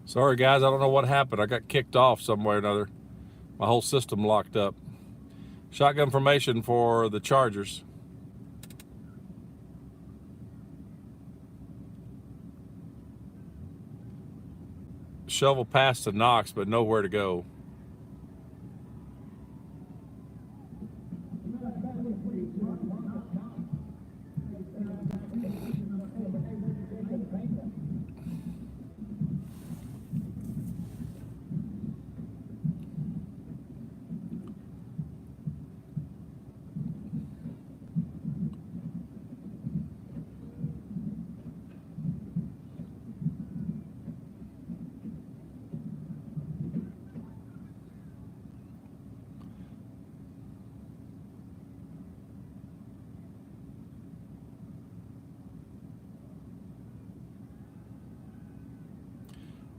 Sorry, guys, I don't know what happened. I got kicked off some way or another. My whole system locked up. Shotgun formation for the Chargers. Shovel pass to Knox, but nowhere to go.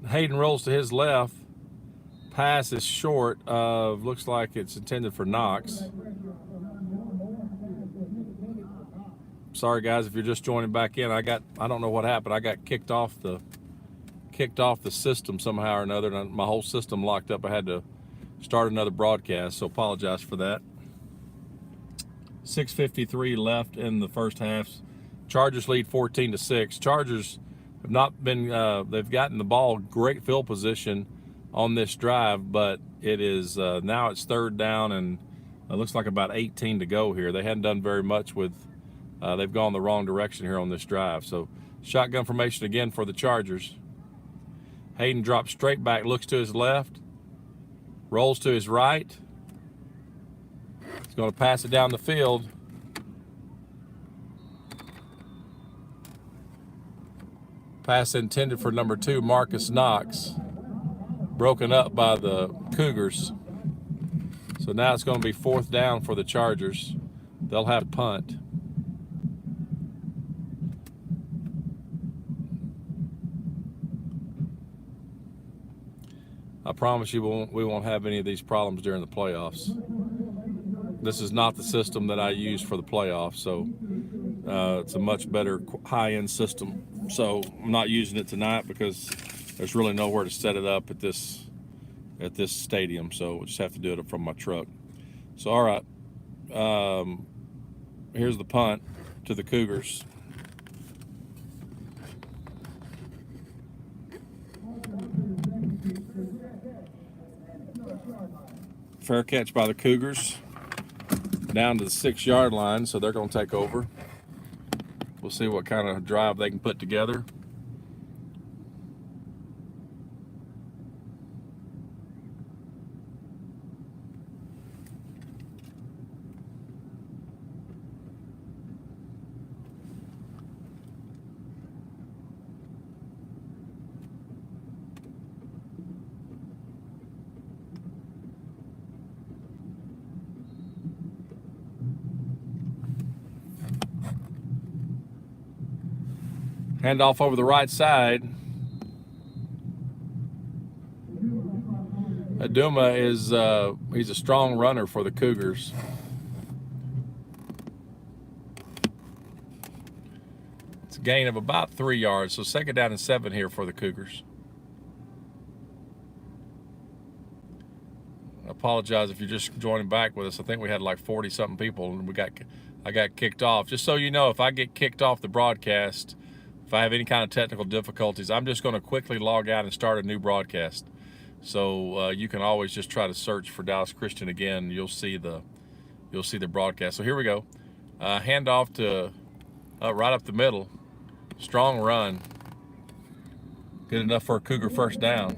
Hayden rolls to his left. Pass is short of, looks like it's intended for Knox. Sorry, guys, if you're just joining back in. I don't know what happened. I got kicked off the system somehow or another, and my whole system locked up. I had to start another broadcast, so apologize for that. 6:53 left in the first half. Chargers lead 14-6. Chargers have not been, they've gotten the ball great field position on this drive, but it is, now it's third down and it looks like about 18 to go here. They hadn't done very much with, they've gone the wrong direction here on this drive. So shotgun formation again for the Chargers. Hayden drops straight back, looks to his left, rolls to his right. He's going to pass it down the field. Pass intended for number 2, Marcus Knox. Broken up by the Cougars. So now it's going to be fourth down for the Chargers. They'll have to punt. I promise you we won't have any of these problems during the playoffs. This is not the system that I use for the playoffs, so it's a much better high-end system. So I'm not using it tonight because there's really nowhere to set it up at this stadium, so we'll just have to do it from my truck. So all right, here's the punt to the Cougars. Fair catch by the Cougars. Down to the 6-yard line, so they're going to take over. We'll see what kind of drive they can put together. Handoff over the right side. Aduma is he's a strong runner for the Cougars. It's a gain of about 3 yards, so second down and 7 here for the Cougars. I apologize if you're just joining back with us. I think we had like 40-something people, and I got kicked off. Just so you know, if I get kicked off the broadcast, if I have any kind of technical difficulties, I'm just going to quickly log out and start a new broadcast. So you can always just try to search for Dallas Christian again. You'll see the broadcast. So here we go. Handoff to right up the middle. Strong run. Good enough for a Cougar first down.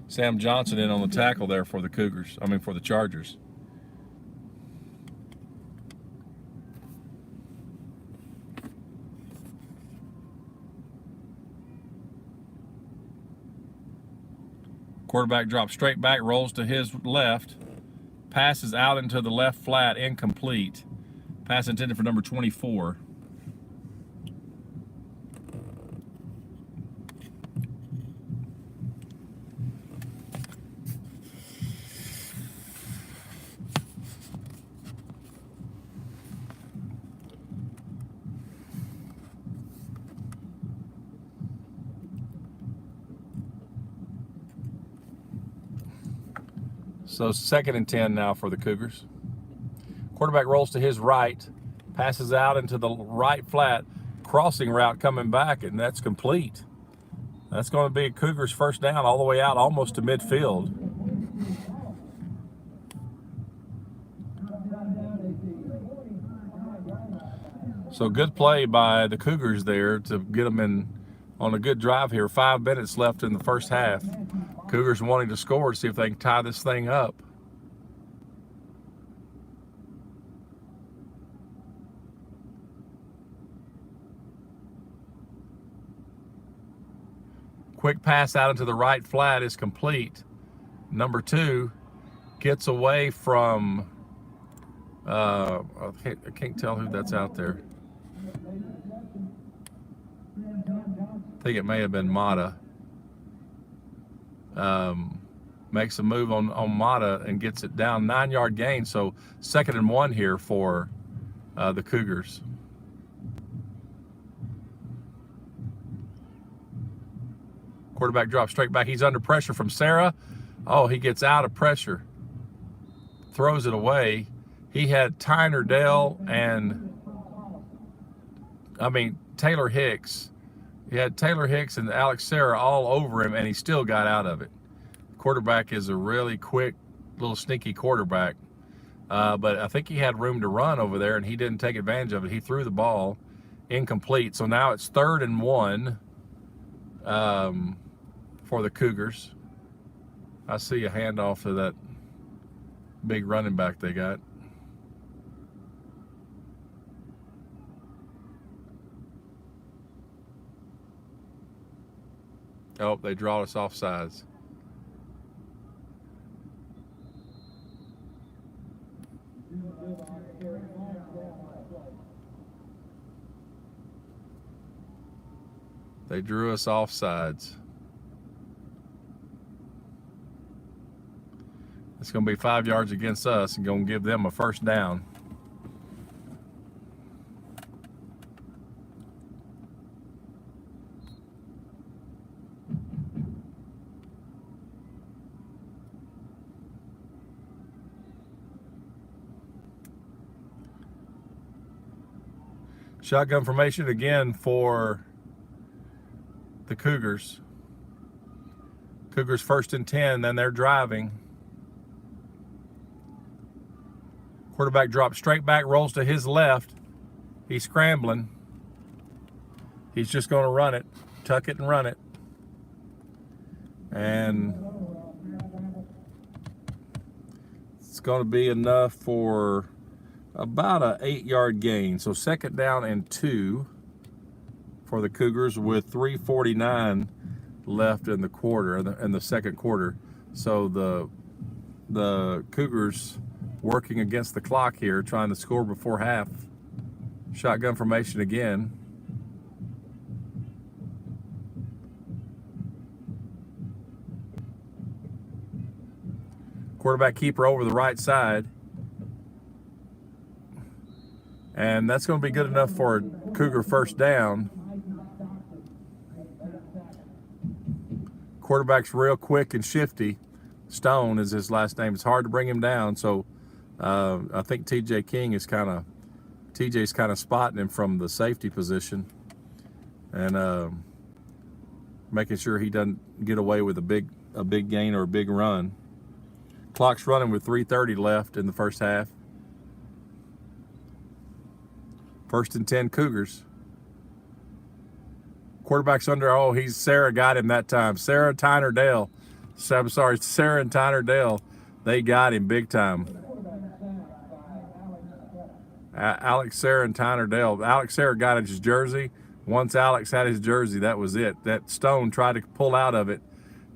Sam Johnson in on the tackle there for the Cougars. I mean, for the Chargers. Quarterback drops straight back, rolls to his left, passes out into the left flat, incomplete. Pass intended for number 24. So 2nd and 10 now for the Cougars. Quarterback rolls to his right, passes out into the right flat, crossing route coming back, and that's complete. That's going to be a Cougars first down all the way out almost to midfield. So good play by the Cougars there to get them in on a good drive here. 5 minutes left in the first half. Cougars wanting to score to see if they can tie this thing up. Quick pass out into the right flat is complete. Number 2 gets away from, I can't tell who that's out there. I think it may have been Mata. Makes a move on Mata and gets it down, 9-yard gain. So 2nd and 1 here for the Cougars. Quarterback drops straight back. He's under pressure from Sarah. Oh, he gets out of pressure. Throws it away. He had Tyner Dell and, Taylor Hicks. He had Taylor Hicks and Alex Sarah all over him, and he still got out of it. Quarterback is a really quick, little sneaky quarterback. But I think he had room to run over there, and he didn't take advantage of it. He threw the ball incomplete. So now it's 3rd and 1 for the Cougars. I see a handoff to that big running back they got. Oh, they draw us offsides. They drew us offsides. It's going to be 5 yards against us and going to give them a first down. Shotgun formation again for the Cougars. Cougars 1st and 10, then they're driving. Quarterback drops straight back, rolls to his left. He's scrambling. He's just going to run it, tuck it and run it. And it's going to be enough for about a 8-yard gain. So 2nd down and 2 for the Cougars with 3:49 left in the quarter, in the second quarter. So the Cougars working against the clock here, trying to score before half. Shotgun formation again. Quarterback keeper over the right side. And that's going to be good enough for a Cougar first down. Quarterback's real quick and shifty. Stone is his last name. It's hard to bring him down. So I think TJ King is TJ's kind of spotting him from the safety position and making sure he doesn't get away with a big gain or a big run. Clock's running with 3:30 left in the first half. 1st and 10 Cougars. Quarterback's under, Sarah got him that time. Sarah Tyner Dale I'm sorry, Sarah and Tyner Dale, they got him big time. Alex Sarah and Tyner Dale. Alex Sarah got his jersey. Once Alex had his jersey, that was it. That Stone tried to pull out of it.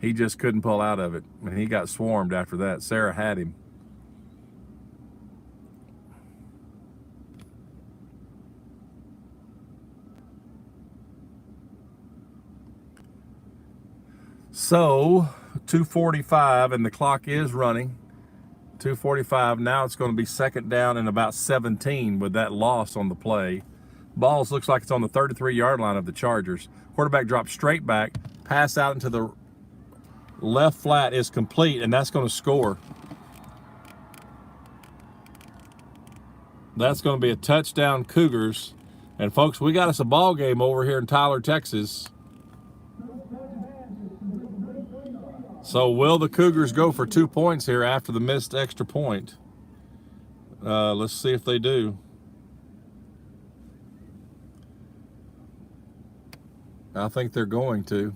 He just couldn't pull out of it. And he got swarmed after that. Sarah had him. So, 2:45, and the clock is running. 2:45. Now it's going to be second down and about 17 with that loss on the play. Balls looks like it's on the 33-yard line of the Chargers. Quarterback drops straight back. Pass out into the left flat is complete, and that's going to score. That's going to be a touchdown, Cougars. And folks, we got us a ball game over here in Tyler, Texas. So will the Cougars go for 2 points here after the missed extra point? Let's see if they do. I think they're going to.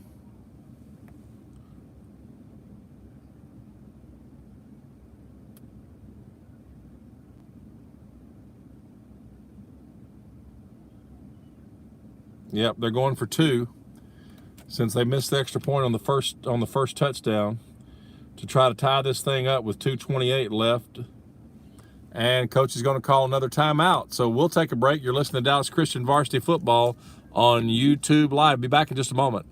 Yep, they're going for 2. Since they missed the extra point on the first touchdown, to try to tie this thing up with 2:28 left. And coach is going to call another timeout. So we'll take a break. You're listening to Dallas Christian Varsity Football on YouTube Live. Be back in just a moment.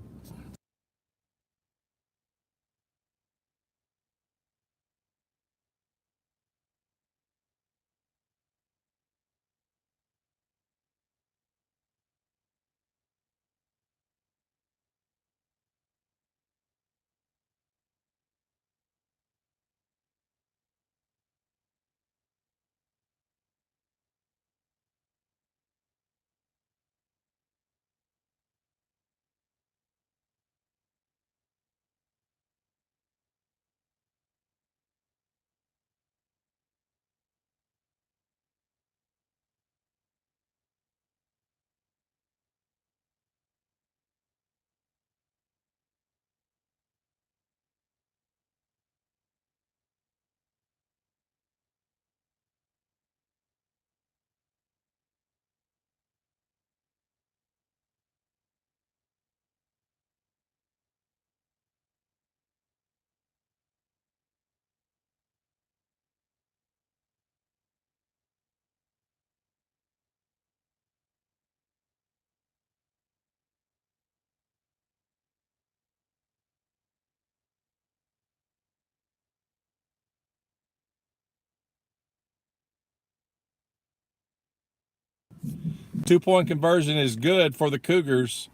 Two-point conversion is good for the Cougars.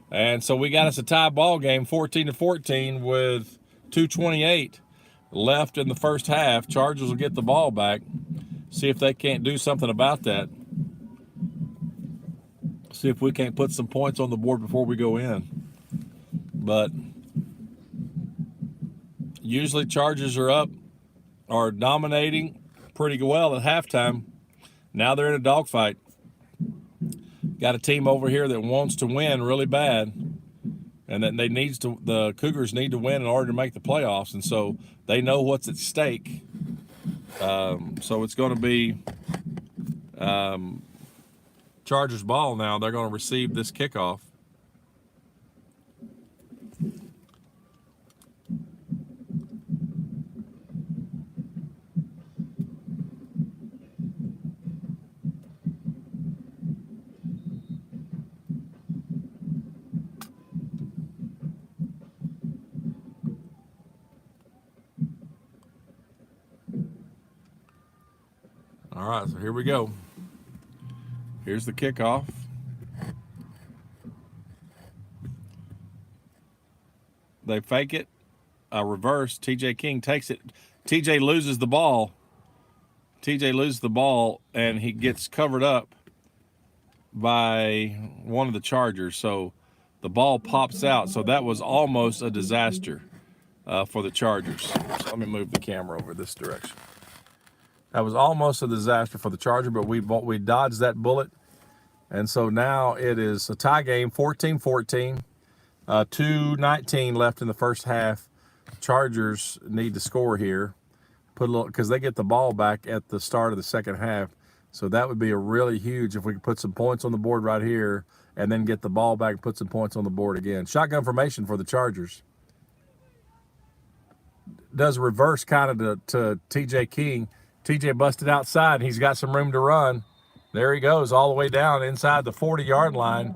And so we got us a tie ball game, 14-14 with 2:28 left in the first half. Chargers will get the ball back. See if they can't do something about that. See if we can't put some points on the board before we go in. But usually Chargers are dominating pretty well at halftime. Now they're in a dogfight. Got a team over here that wants to win really bad, and that the Cougars need to win in order to make the playoffs, and so they know what's at stake. So it's going to be Chargers ball now. They're going to receive this kickoff. All right, so here we go. Here's the kickoff. They fake it, reverse. TJ King takes it. TJ loses the ball. And he gets covered up by one of the Chargers. So the ball pops out. So that was almost a disaster for the Chargers. So let me move the camera over this direction. That was almost a disaster for the Charger, but we dodged that bullet. And so now it is a tie game, 14-14, 2:19 left in the first half. Chargers need to score here. Put a little, because they get the ball back at the start of the second half. So that would be a really huge if we could put some points on the board right here and then get the ball back and put some points on the board again. Shotgun formation for the Chargers. Does reverse kind of to TJ King. TJ busted outside, and he's got some room to run. There he goes all the way down inside the 40-yard line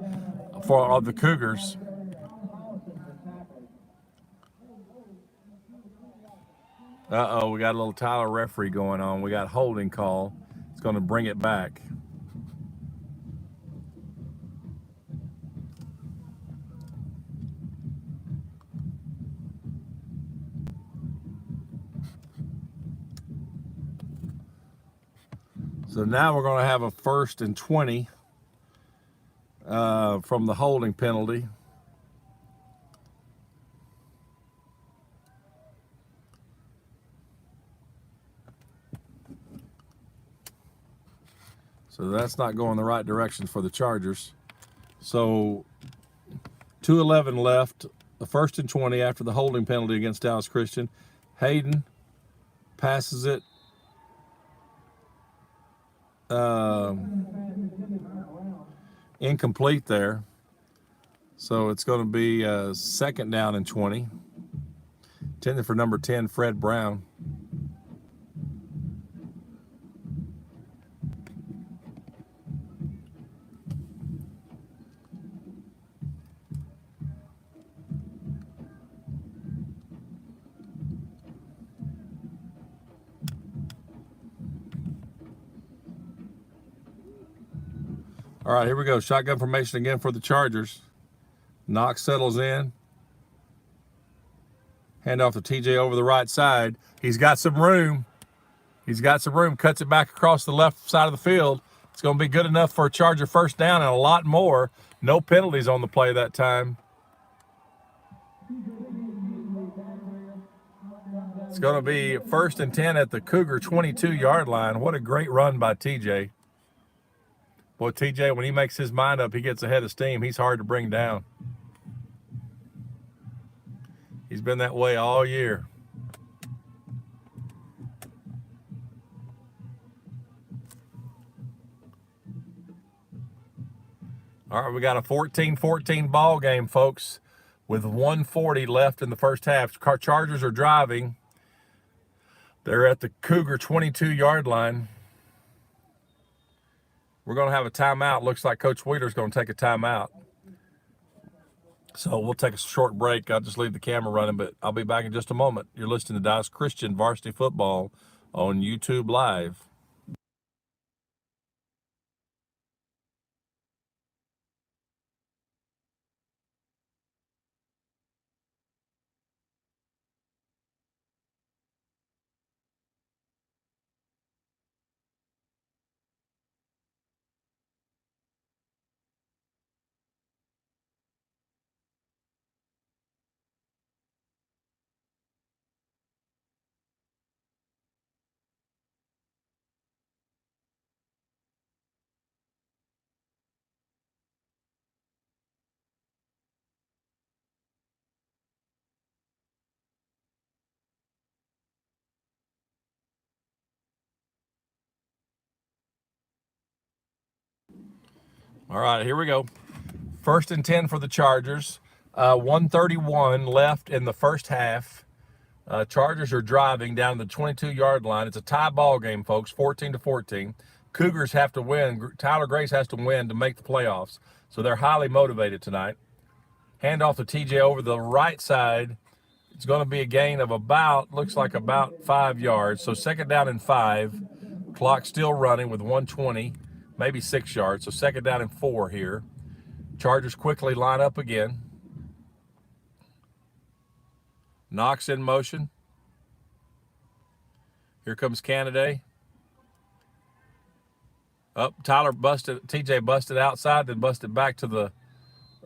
for the Cougars. Uh-oh, we got a little Tyler referee going on. We got holding call. It's going to bring it back. So now we're going to have a 1st and 20 from the holding penalty. So that's not going the right direction for the Chargers. So 2:11 left, the 1st and 20 after the holding penalty against Dallas Christian. Hayden passes it. Incomplete there. So it's going to be 2nd down and 20. Intended for number 10, Fred Brown. All right, here we go. Shotgun formation again for the Chargers. Knox settles in. Hand off to TJ over the right side. He's got some room. He's got some room. Cuts it back across the left side of the field. It's going to be good enough for a Charger 1st down and a lot more. No penalties on the play that time. It's going to be 1st and 10 at the Cougar 22-yard line. What a great run by TJ. Boy, TJ, when he makes his mind up, he gets ahead of steam. He's hard to bring down. He's been that way all year. All right, we got a 14-14 ball game, folks, with 1:40 left in the first half. Chargers are driving. They're at the Cougar 22-yard line. We're going to have a timeout. Looks like Coach Wheeler's going to take a timeout. So we'll take a short break. I'll just leave the camera running, but I'll be back in just a moment. You're listening to Dallas Christian Varsity Football on YouTube Live. All right, here we go. 1st and 10 for the Chargers. 1:31 left in the first half. Chargers are driving down the 22-yard line. It's a tie ball game, folks, 14-14. Cougars have to win. Tyler Grace has to win to make the playoffs. So they're highly motivated tonight. Hand off to TJ over the right side. It's going to be a gain of looks like about 5 yards. So 2nd down and 5. Clock still running with 1:20. Maybe 6 yards, so 2nd down and 4 here. Chargers quickly line up again. Knox in motion. Here comes Canada. TJ busted outside, then busted back to the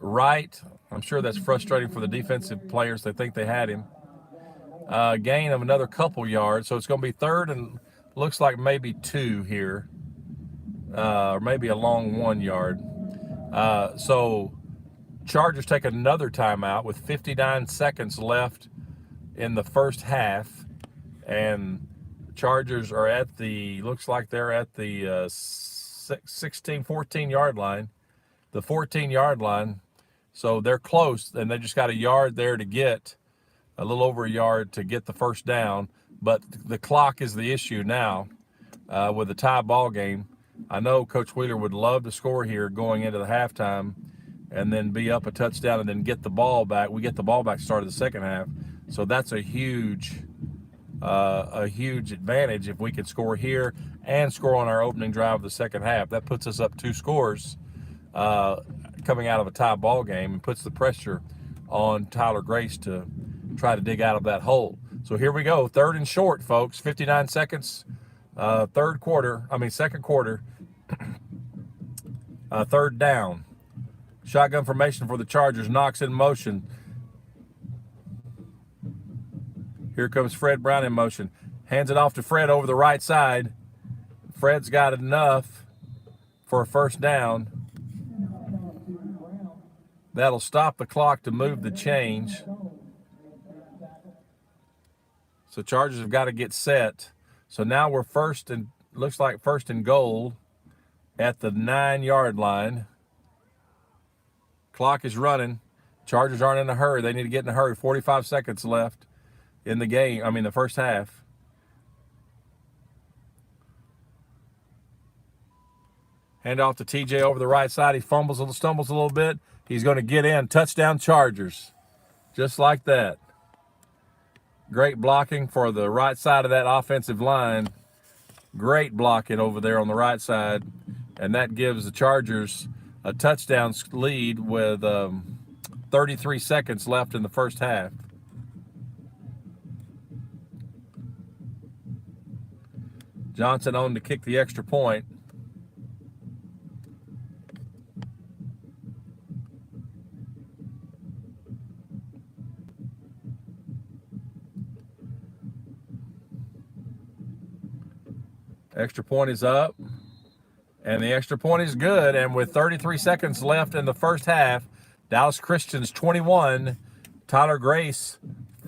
right. I'm sure that's frustrating for the defensive players. They think they had him. Gain of another couple yards, so it's going to be 3rd and looks like maybe 2 here. Or maybe a long 1 yard. So Chargers take another timeout with 59 seconds left in the first half, and Chargers are at the, looks like they're at the 16, 14-yard line, the 14-yard line. So they're close, and they just got a yard there to get, a little over a yard to get the first down. But the clock is the issue now with the tie ball game. I know Coach Wheeler would love to score here going into the halftime and then be up a touchdown and then get the ball back. We get the ball back started the second half. So that's a huge advantage if we could score here and score on our opening drive of the second half. That puts us up 2 scores coming out of a tie ball game and puts the pressure on Tyler Grace to try to dig out of that hole. So here we go, 3rd and short, folks. 59 seconds, second quarter, 3rd down. Shotgun formation for the Chargers. Knox in motion. Here comes Fred Brown in motion. Hands it off to Fred over the right side. Fred's got enough for a first down. That'll stop the clock to move the change. So Chargers have got to get set. So now we're looks like first and goal at the 9-yard line. Clock is running. Chargers aren't in a hurry. They need to get in a hurry. 45 seconds left in the game. The first half. Hand off to TJ over the right side. He stumbles a little bit. He's going to get in. Touchdown Chargers. Just like that. Great blocking for the right side of that offensive line. Great blocking over there on the right side. And that gives the Chargers a touchdown lead with 33 seconds left in the first half. Johnson on to kick the extra point. Extra point is up, and the extra point is good. And with 33 seconds left in the first half, Dallas Christians 21, Tyler Grace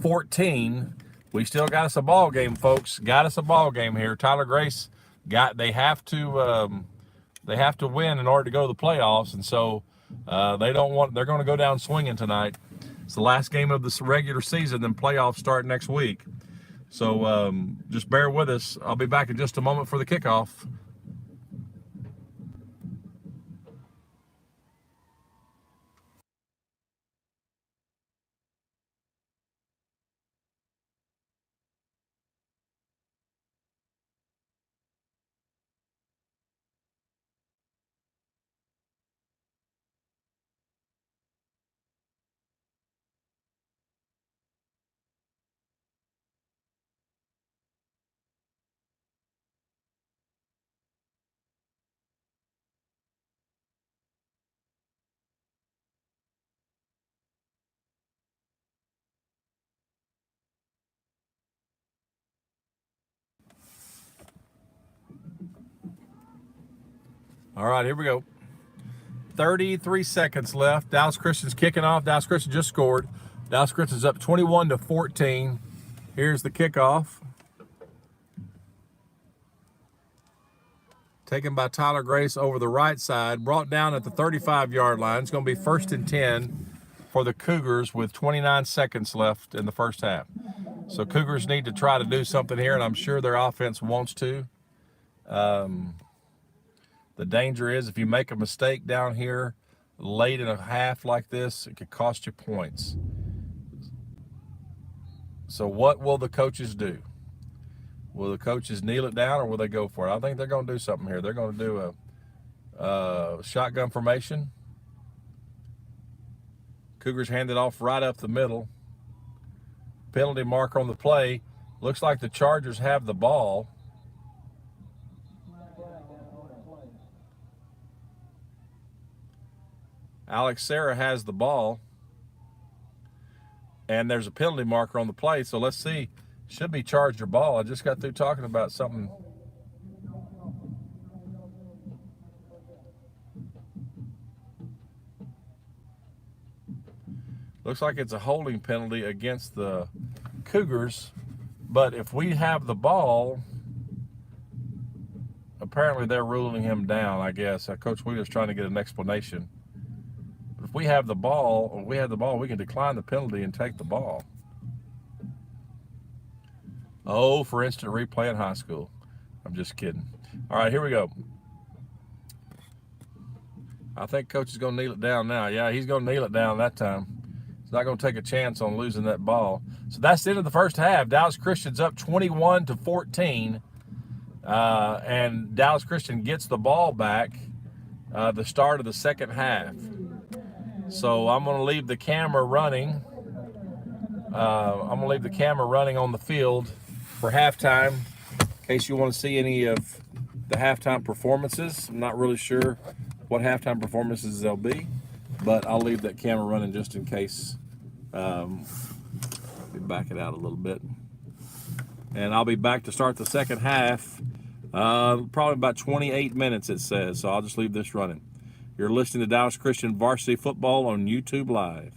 14. We still got us a ball game, folks. Got us a ball game here. Tyler Grace they have to win in order to go to the playoffs, and so they're going to go down swinging tonight. It's the last game of this regular season, then playoffs start next week. So just bear with us. I'll be back in just a moment for the kickoff. All right, here we go. 33 seconds left. Dallas Christian's kicking off. Dallas Christian just scored. Dallas Christian's up 21-14. Here's the kickoff. Taken by Tyler Grace over the right side. Brought down at the 35-yard line. It's going to be 1st and 10 for the Cougars with 29 seconds left in the first half. So Cougars need to try to do something here, and I'm sure their offense wants to. The danger is if you make a mistake down here late in a half like this, it could cost you points. So what will the coaches do? Will the coaches kneel it down or will they go for it? I think they're going to do something here. They're going to do a shotgun formation. Cougars hand it off right up the middle. Penalty marker on the play. Looks like the Chargers have the ball. Alex Serra has the ball. And there's a penalty marker on the play. So let's see. Should be Charger ball. I just got through talking about something. Looks like it's a holding penalty against the Cougars. But if we have the ball, apparently they're ruling him down, I guess. Coach Wheeler's trying to get an explanation. But if we have the ball, we can decline the penalty and take the ball. Oh, for instant replay in high school. I'm just kidding. All right, here we go. I think Coach is going to kneel it down now. Yeah, he's going to kneel it down that time. He's not going to take a chance on losing that ball. So that's the end of the first half. Dallas Christian's up 21-14. And Dallas Christian gets the ball back the start of the second half. So I'm going to leave the camera running. I'm going to leave the camera running on the field for halftime in case you want to see any of the halftime performances. I'm not really sure what halftime performances they'll be, but I'll leave that camera running just in case. Let me back it out a little bit. And I'll be back to start the second half. Probably about 28 minutes, it says, so I'll just leave this running. You're listening to Dallas Christian Varsity Football on YouTube Live.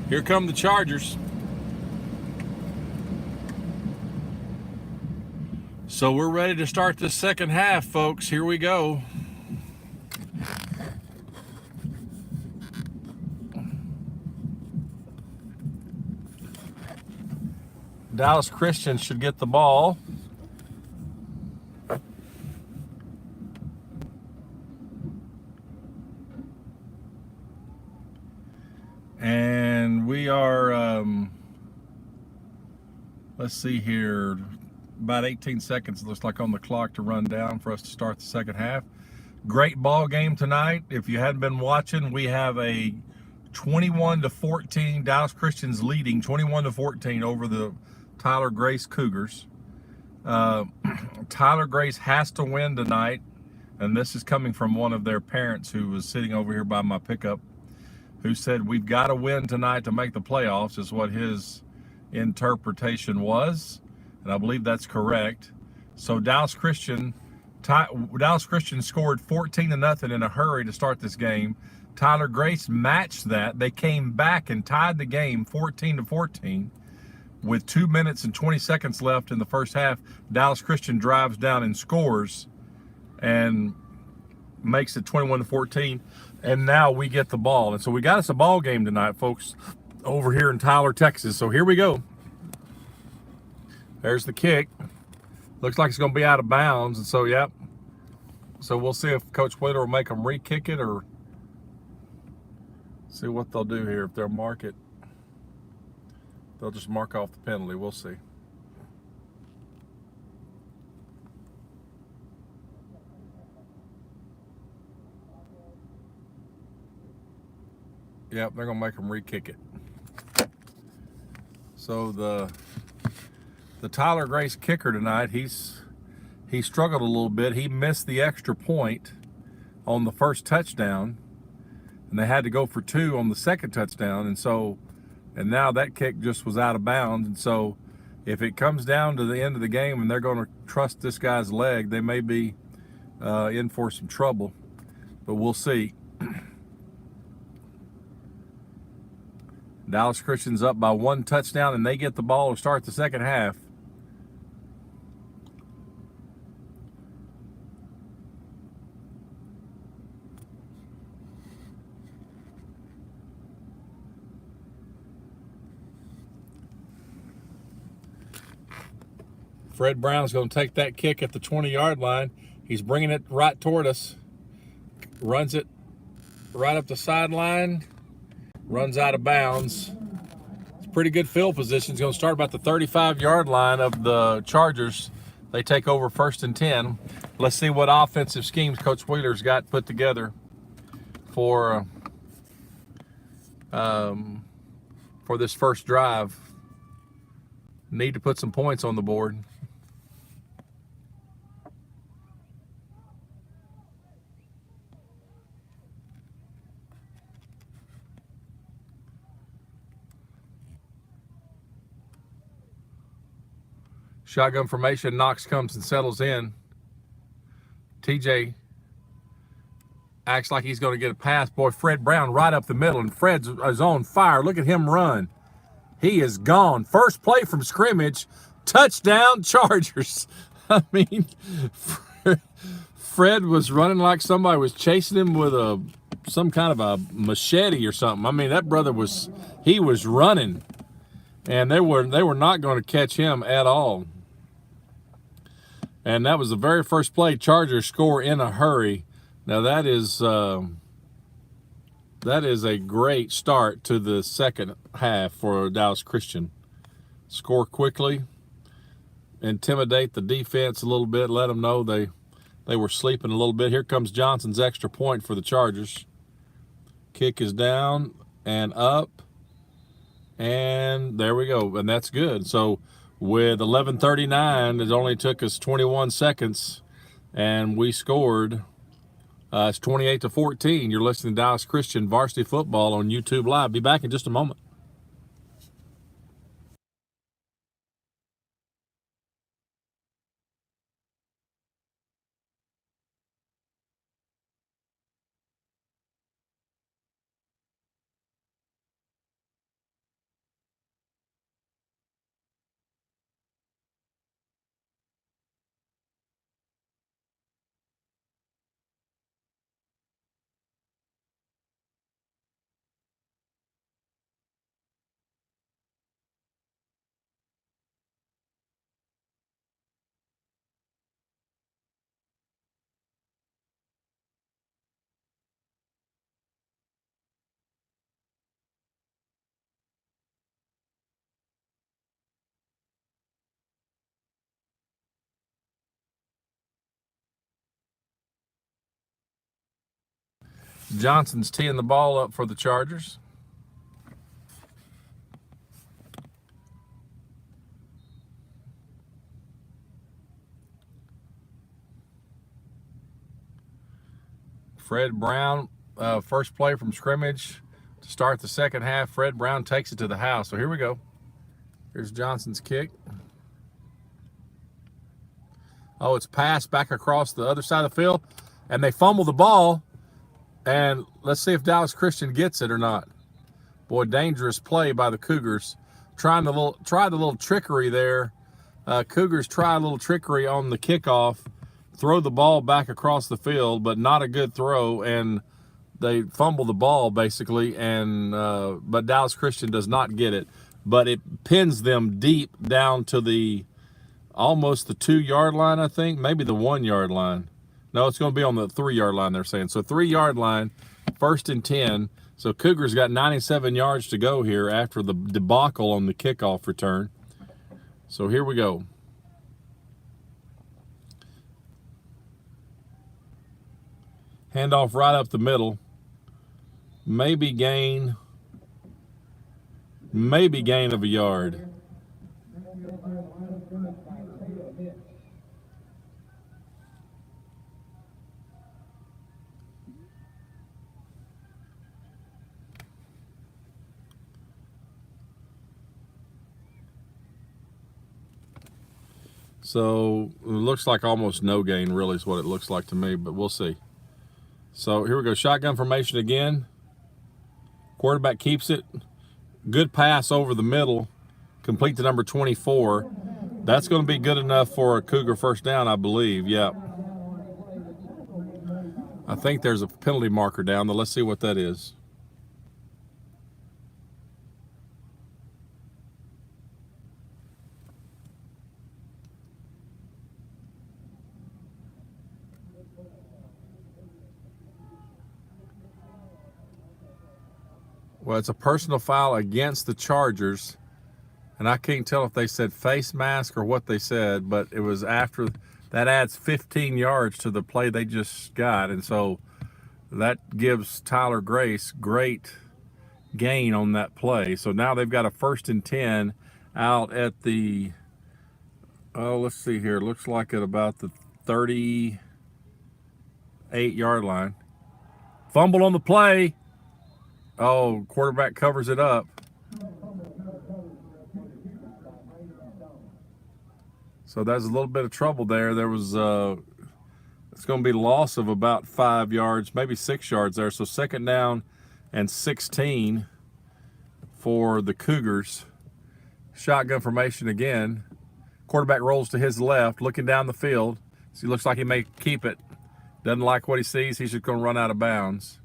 Here come the Chargers. So we're ready to start the second half, folks. Here we go. Dallas Christian should get the ball. And we are, let's see here, about 18 seconds it looks like on the clock to run down for us to start the second half. Great ball game tonight. If you hadn't been watching, we have a 21-14, Dallas Christian's leading 21-14 over the Tyler Grace Cougars. Tyler Grace has to win tonight, and this is coming from one of their parents who was sitting over here by my pickup, who said we've got to win tonight to make the playoffs, is what his interpretation was, and I believe that's correct. So Dallas Christian scored 14-0 in a hurry to start this game. Tyler Grace matched that. They came back and tied the game 14-14 with 2 minutes and 20 seconds left in the first half. Dallas Christian drives down and scores and makes it 21-14. And now we get the ball. And so we got us a ball game tonight, folks, over here in Tyler, Texas. So here we go. There's the kick. Looks like it's going to be out of bounds. And so, yep. So we'll see if Coach Wheeler will make them re-kick it or see what they'll do here. If they'll mark it, they'll just mark off the penalty. We'll see. Yep, they're going to make them re-kick it. So the Tyler Grace kicker tonight, he struggled a little bit. He missed the extra point on the first touchdown, and they had to go for 2 on the second touchdown. And now that kick just was out of bounds. And so if it comes down to the end of the game and they're going to trust this guy's leg, they may be in for some trouble. But we'll see. Dallas Christian's up by 1 touchdown, and they get the ball to start the second half. Fred Brown's going to take that kick at the 20-yard line. He's bringing it right toward us. Runs it right up the sideline. Runs out of bounds. It's pretty good field position. It's going to start about the 35-yard line of the Chargers. They take over 1st and 10. Let's see what offensive schemes Coach Wheeler's got put together for this first drive. Need to put some points on the board. Shotgun formation. Knox comes and settles in. TJ acts like he's going to get a pass. Boy, Fred Brown right up the middle, and Fred's is on fire. Look at him run. He is gone. First play from scrimmage. Touchdown, Chargers. I mean, Fred was running like somebody was chasing him with some kind of a machete or something. I mean, that brother was running, and they were not going to catch him at all. And that was the very first play. Chargers score in a hurry. Now that is a great start to the second half for Dallas Christian. Score quickly, intimidate the defense a little bit, let them know they were sleeping a little bit. Here comes Johnson's extra point for the Chargers. Kick is down and up, and there we go, and that's good. So with 11:39, it only took us 21 seconds, and we scored. It's 28-14. You're listening to Dallas Christian Varsity Football on YouTube Live. Be back in just a moment. Johnson's teeing the ball up for the Chargers. Fred Brown, first play from scrimmage to start the second half. Fred Brown takes it to the house. So here we go. Here's Johnson's kick. Oh, it's passed back across the other side of the field, and they fumble the ball. And let's see if Dallas Christian gets it or not. Boy, dangerous play by the Cougars. Try the little trickery there. Cougars try a little trickery on the kickoff. Throw the ball back across the field, but not a good throw, and they fumble the ball basically. And but Dallas Christian does not get it, but it pins them deep down to the almost the 2-yard line, I think, maybe the 1-yard line. No, it's going to be on the 3-yard line, they're saying. So 3-yard line, 1st and 10. So Cougars got 97 yards to go here after the debacle on the kickoff return. So here we go. Handoff right up the middle. Maybe gain of a yard. So it looks like almost no gain, really, is what it looks like to me, but we'll see. So here we go, shotgun formation again. Quarterback keeps it. Good pass over the middle, complete to number 24. That's going to be good enough for a Cougar first down, I believe. Yeah. I think there's a penalty marker down there. Let's see what that is. Well, it's a personal foul against the Chargers, and I can't tell if they said face mask or what they said, but it was after that. Adds 15 yards to the play they just got, and so that gives Tyler Grace great gain on that play. So now they've got a 1st and 10 out at the, let's see here, looks like at about the 38-yard line. Fumble on the play. Oh, quarterback covers it up. So there's a little bit of trouble there. There was, it's going to be a loss of about 5 yards, maybe 6 yards there. So 2nd down and 16 for the Cougars. Shotgun formation again. Quarterback rolls to his left, looking down the field. So he looks like he may keep it. Doesn't like what he sees. He's just going to run out of bounds.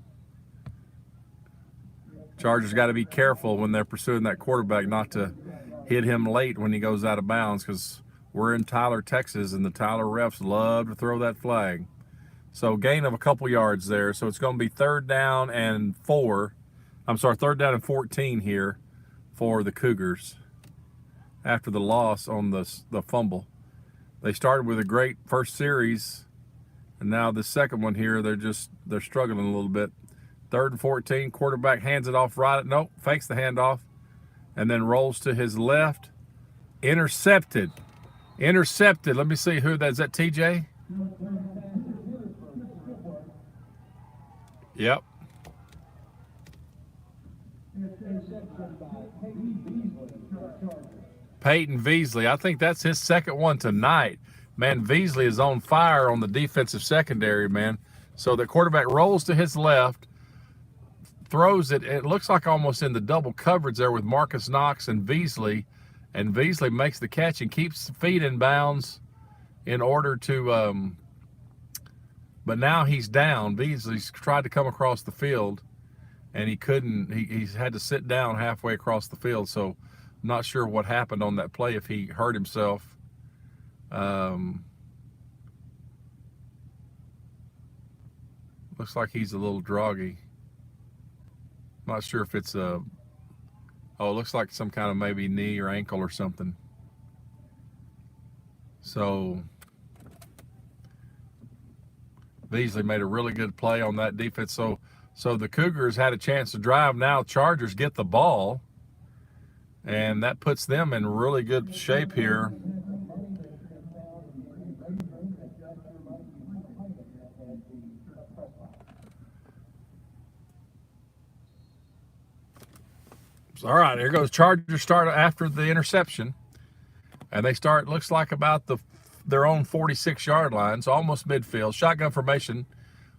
Chargers got to be careful when they're pursuing that quarterback not to hit him late when he goes out of bounds, because we're in Tyler, Texas, and the Tyler refs love to throw that flag. So gain of a couple yards there. So it's going to be 3rd down and 4. I'm sorry, 3rd down and 14 here for the Cougars after the loss on the fumble. They started with a great first series, and now the second one here, they're struggling a little bit. 3rd and 14, quarterback hands it off right. Nope, fakes the handoff and then rolls to his left. Intercepted. Let me see who that is. That TJ? Yep. Peyton Veasley. I think that's his 2nd one tonight. Man, Veasley is on fire on the defensive secondary, man. So the quarterback rolls to his left, throws it. It looks like almost in the double coverage there with Marcus Knox and Veasley. And Veasley makes the catch and keeps the feet in bounds in order to, but now he's down. Veasley's tried to come across the field, and he couldn't. He's had to sit down halfway across the field. So I'm not sure what happened on that play, if he hurt himself. Looks like he's a little groggy. Not sure if it's it looks like some kind of maybe knee or ankle or something. So Veasley made a really good play on that defense. So So the Cougars had a chance to drive. Now Chargers get the ball, and that puts them in really good shape here. All right, here goes. Chargers start after the interception, and they start, looks like about their own 46-yard line, so almost midfield. Shotgun formation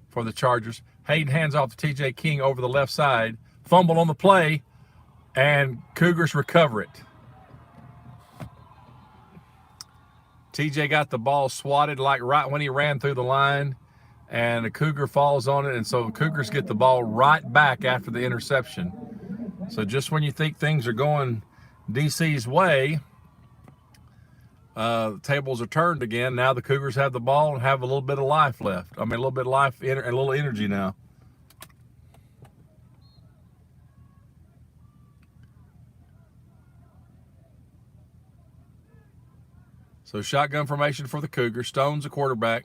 for the Chargers. Hayden hands off to T.J. King over the left side. Fumble on the play, and Cougars recover it. T.J. got the ball swatted like right when he ran through the line, and the Cougar falls on it, and so the Cougars get the ball right back after the interception. So just when you think things are going DC's way, the tables are turned again. Now the Cougars have the ball and have a little bit of life left. I mean, a little bit of life and a little energy now. So shotgun formation for the Cougars. Stone's the quarterback.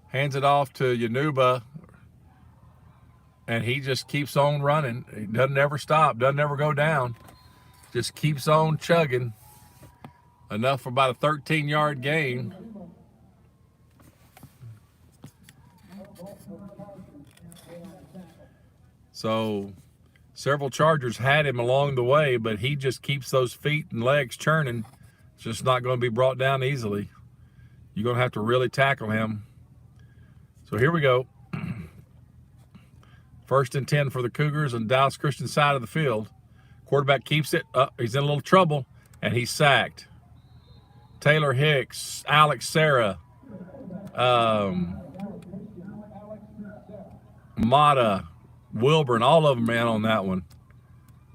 Hands it off to Yanuba. And he just keeps on running. He doesn't ever stop, doesn't ever go down. Just keeps on chugging. Enough for about a 13-yard gain. So several Chargers had him along the way, but he just keeps those feet and legs churning. It's just not going to be brought down easily. You're going to have to really tackle him. So here we go. 1st and 10 for the Cougars on Dallas Christian side of the field. Quarterback keeps it up. He's in a little trouble, and he's sacked. Taylor Hicks, Alex Sarah, Mata, Wilburn, all of them, man, on that one.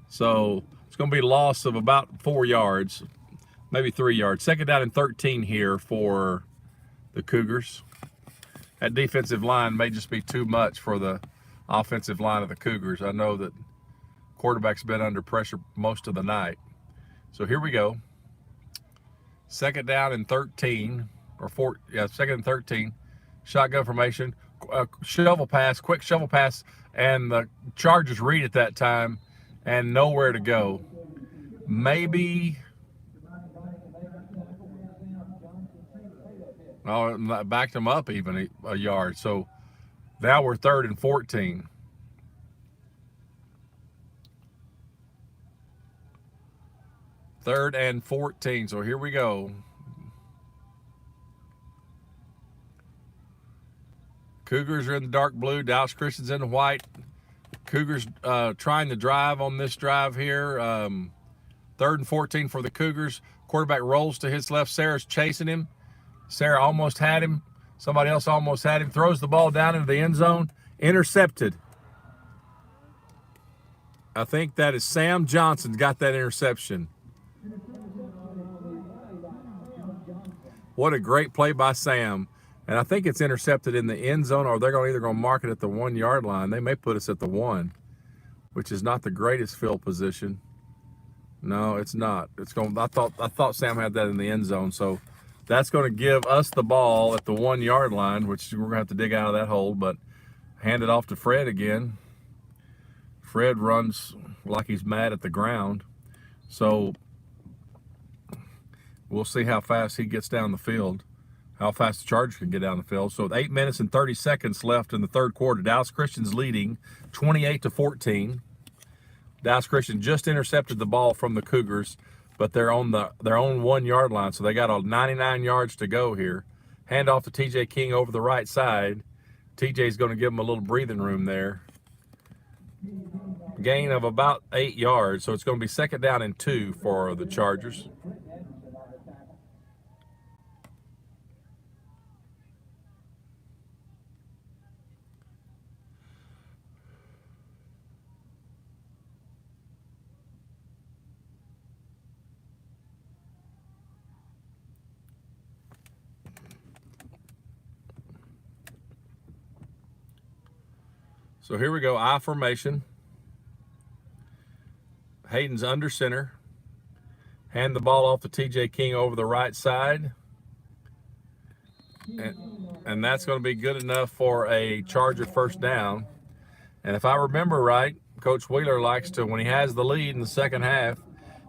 So it's going to be a loss of about 4 yards, maybe 3 yards. 2nd down and 13 here for the Cougars. That defensive line may just be too much for the offensive line of the Cougars. I know that quarterback's been under pressure most of the night. So here we go. 2nd down and 13, or 2nd and 13. Shotgun formation, shovel pass, quick shovel pass, and the Chargers read at that time, and nowhere to go. Maybe, oh, backed them up even a yard. So now we're 3rd and 14. Third and 14. So here we go. Cougars are in the dark blue. Dallas Christian's in the white. Cougars trying to drive on this drive here. 3rd and 14 for the Cougars. Quarterback rolls to his left. Sarah's chasing him. Sarah almost had him. Somebody else almost had him. Throws the ball down into the end zone. Intercepted. I think that is Sam Johnson got that interception. What a great play by Sam. And I think it's intercepted in the end zone, or they're either going to mark it at the 1-yard line. They may put us at the 1, which is not the greatest field position. No, it's not. It's going. I thought Sam had that in the end zone, so that's going to give us the ball at the 1-yard line, which we're going to have to dig out of that hole, but hand it off to Fred again. Fred runs like he's mad at the ground. So we'll see how fast he gets down the field, how fast the Chargers can get down the field. So with 8 minutes and 30 seconds left in the 3rd quarter, Dallas Christian's leading 28-14. Dallas Christian just intercepted the ball from the Cougars, but they're on their own 1-yard line, so they got all 99 yards to go here. Hand off to T.J. King over the right side. T.J.'s going to give him a little breathing room there. Gain of about 8 yards, so it's going to be 2nd down and 2 for the Chargers. So here we go, I formation. Hayden's under center. Hand the ball off to T.J. King over the right side. and that's going to be good enough for a Charger first down. And if I remember right, Coach Wheeler likes to, when he has the lead in the second half,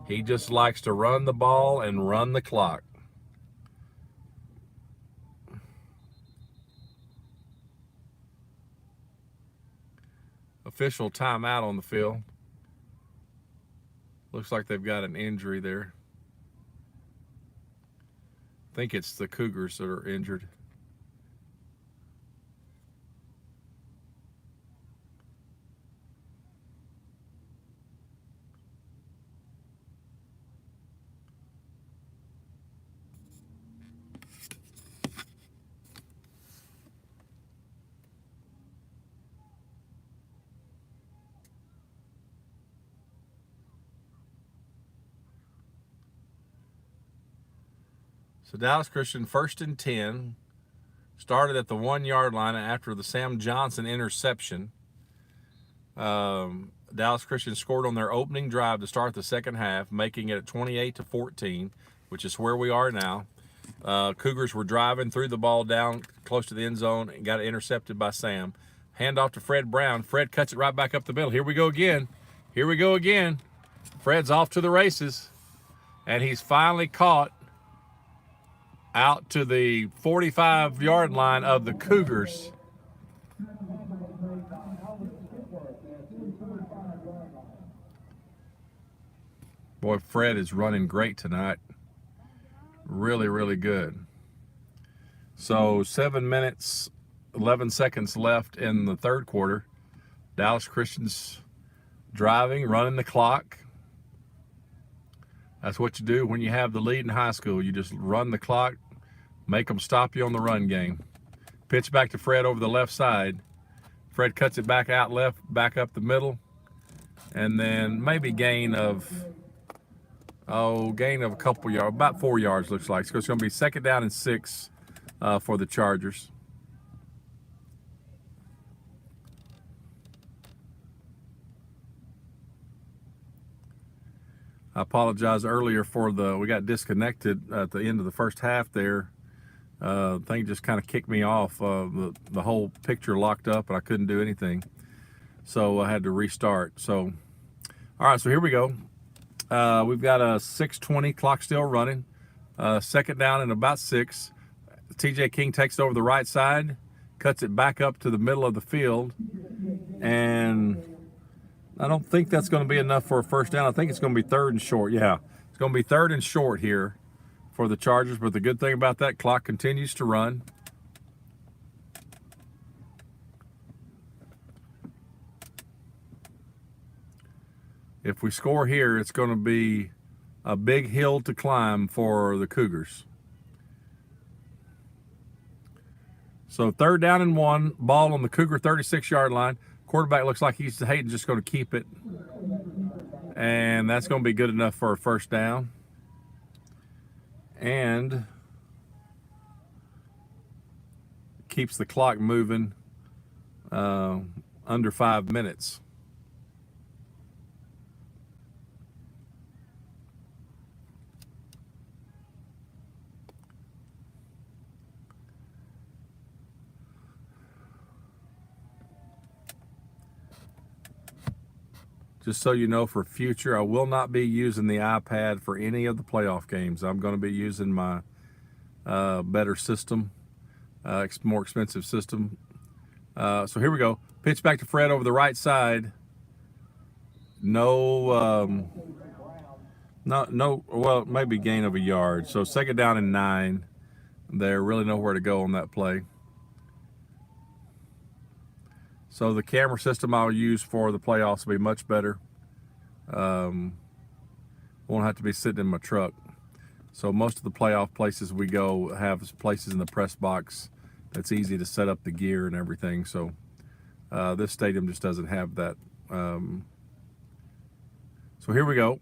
he just likes to run the ball and run the clock. Official timeout on the field. Looks like they've got an injury there. I think it's the Cougars that are injured. So Dallas Christian, 1st and 10, started at the 1-yard line after the Sam Johnson interception. Dallas Christian scored on their opening drive to start the second half, making it 28-14, which is where we are now. Cougars were driving, threw the ball down close to the end zone, and got it intercepted by Sam. Handoff to Fred Brown. Fred cuts it right back up the middle. Here we go again. Here we go again. Fred's off to the races, and he's finally caught out to the 45-yard line of the Cougars. Boy, Fred is running great tonight. Really, really good. So 7 minutes, 11 seconds left in the third quarter. Dallas Christian's driving, running the clock. That's what you do when you have the lead in high school. You just run the clock, make them stop you on the run game. Pitch back to Fred over the left side. Fred cuts it back out left, back up the middle, and then maybe gain of a couple yards, about 4 yards looks like. So it's going to be 2nd down and 6 for the Chargers. I apologize earlier for we got disconnected at the end of the first half there. Thing just kind of kicked me off. The whole picture locked up and I couldn't do anything. So I had to restart. So, all right, so here we go. We've got a 6:20 clock still running. 2nd down and about 6. TJ King takes it over the right side, cuts it back up to the middle of the field, and I don't think that's going to be enough for a first down. I think it's going to be 3rd and short. Yeah, it's going to be 3rd and short here for the Chargers, but the good thing about that, clock continues to run. If we score here, it's going to be a big hill to climb for the Cougars. So 3rd down and 1, ball on the Cougar 36-yard line. Quarterback looks like he's Hayden just going to keep it. And that's going to be good enough for a first down. And keeps the clock moving under 5 minutes. Just so you know, for future, I will not be using the iPad for any of the playoff games. I'm going to be using my better system, more expensive system. So here we go. Pitch back to Fred over the right side. No, well, maybe gain of a yard. So 2nd down and 9. There, really nowhere to go on that play. So the camera system I'll use for the playoffs will be much better. Won't have to be sitting in my truck. So most of the playoff places we go have places in the press box that's easy to set up the gear and everything. So this stadium just doesn't have that. So here we go.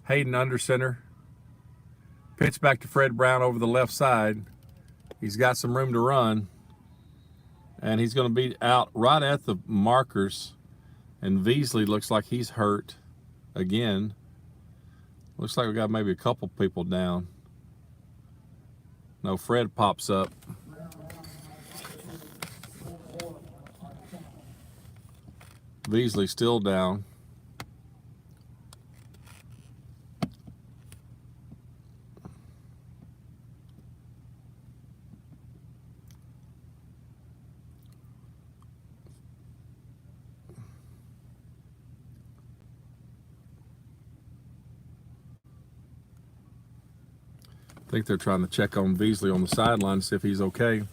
Hayden under center. Pitch back to Fred Brown over the left side. He's got some room to run. And he's going to be out right at the markers. And Veasley looks like he's hurt again. Looks like we got maybe a couple people down. No, Fred pops up. Beasley still down. I think they're trying to check on Beasley on the sideline to see if he's okay.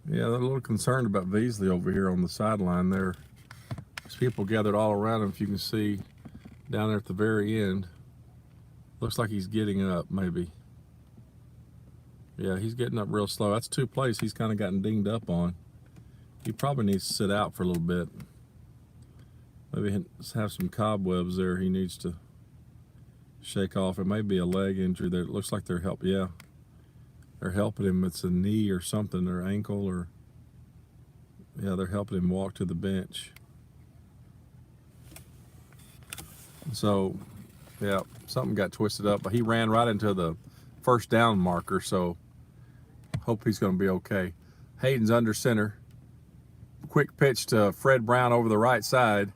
Yeah, they're a little concerned about Beasley over here on the sideline there. There's people gathered all around him, if you can see down there at the very end. Looks like he's getting up, maybe. Yeah, he's getting up real slow. That's 2 plays he's kind of gotten dinged up on. He probably needs to sit out for a little bit. Maybe have some cobwebs there he needs to shake off. It may be a leg injury there. It looks like they're they're helping him. It's a knee or something, or ankle, or yeah, they're helping him walk to the bench. So, yeah, something got twisted up, but he ran right into the first down marker, so hope he's going to be okay. Hayden's under center. Quick pitch to Fred Brown over the right side.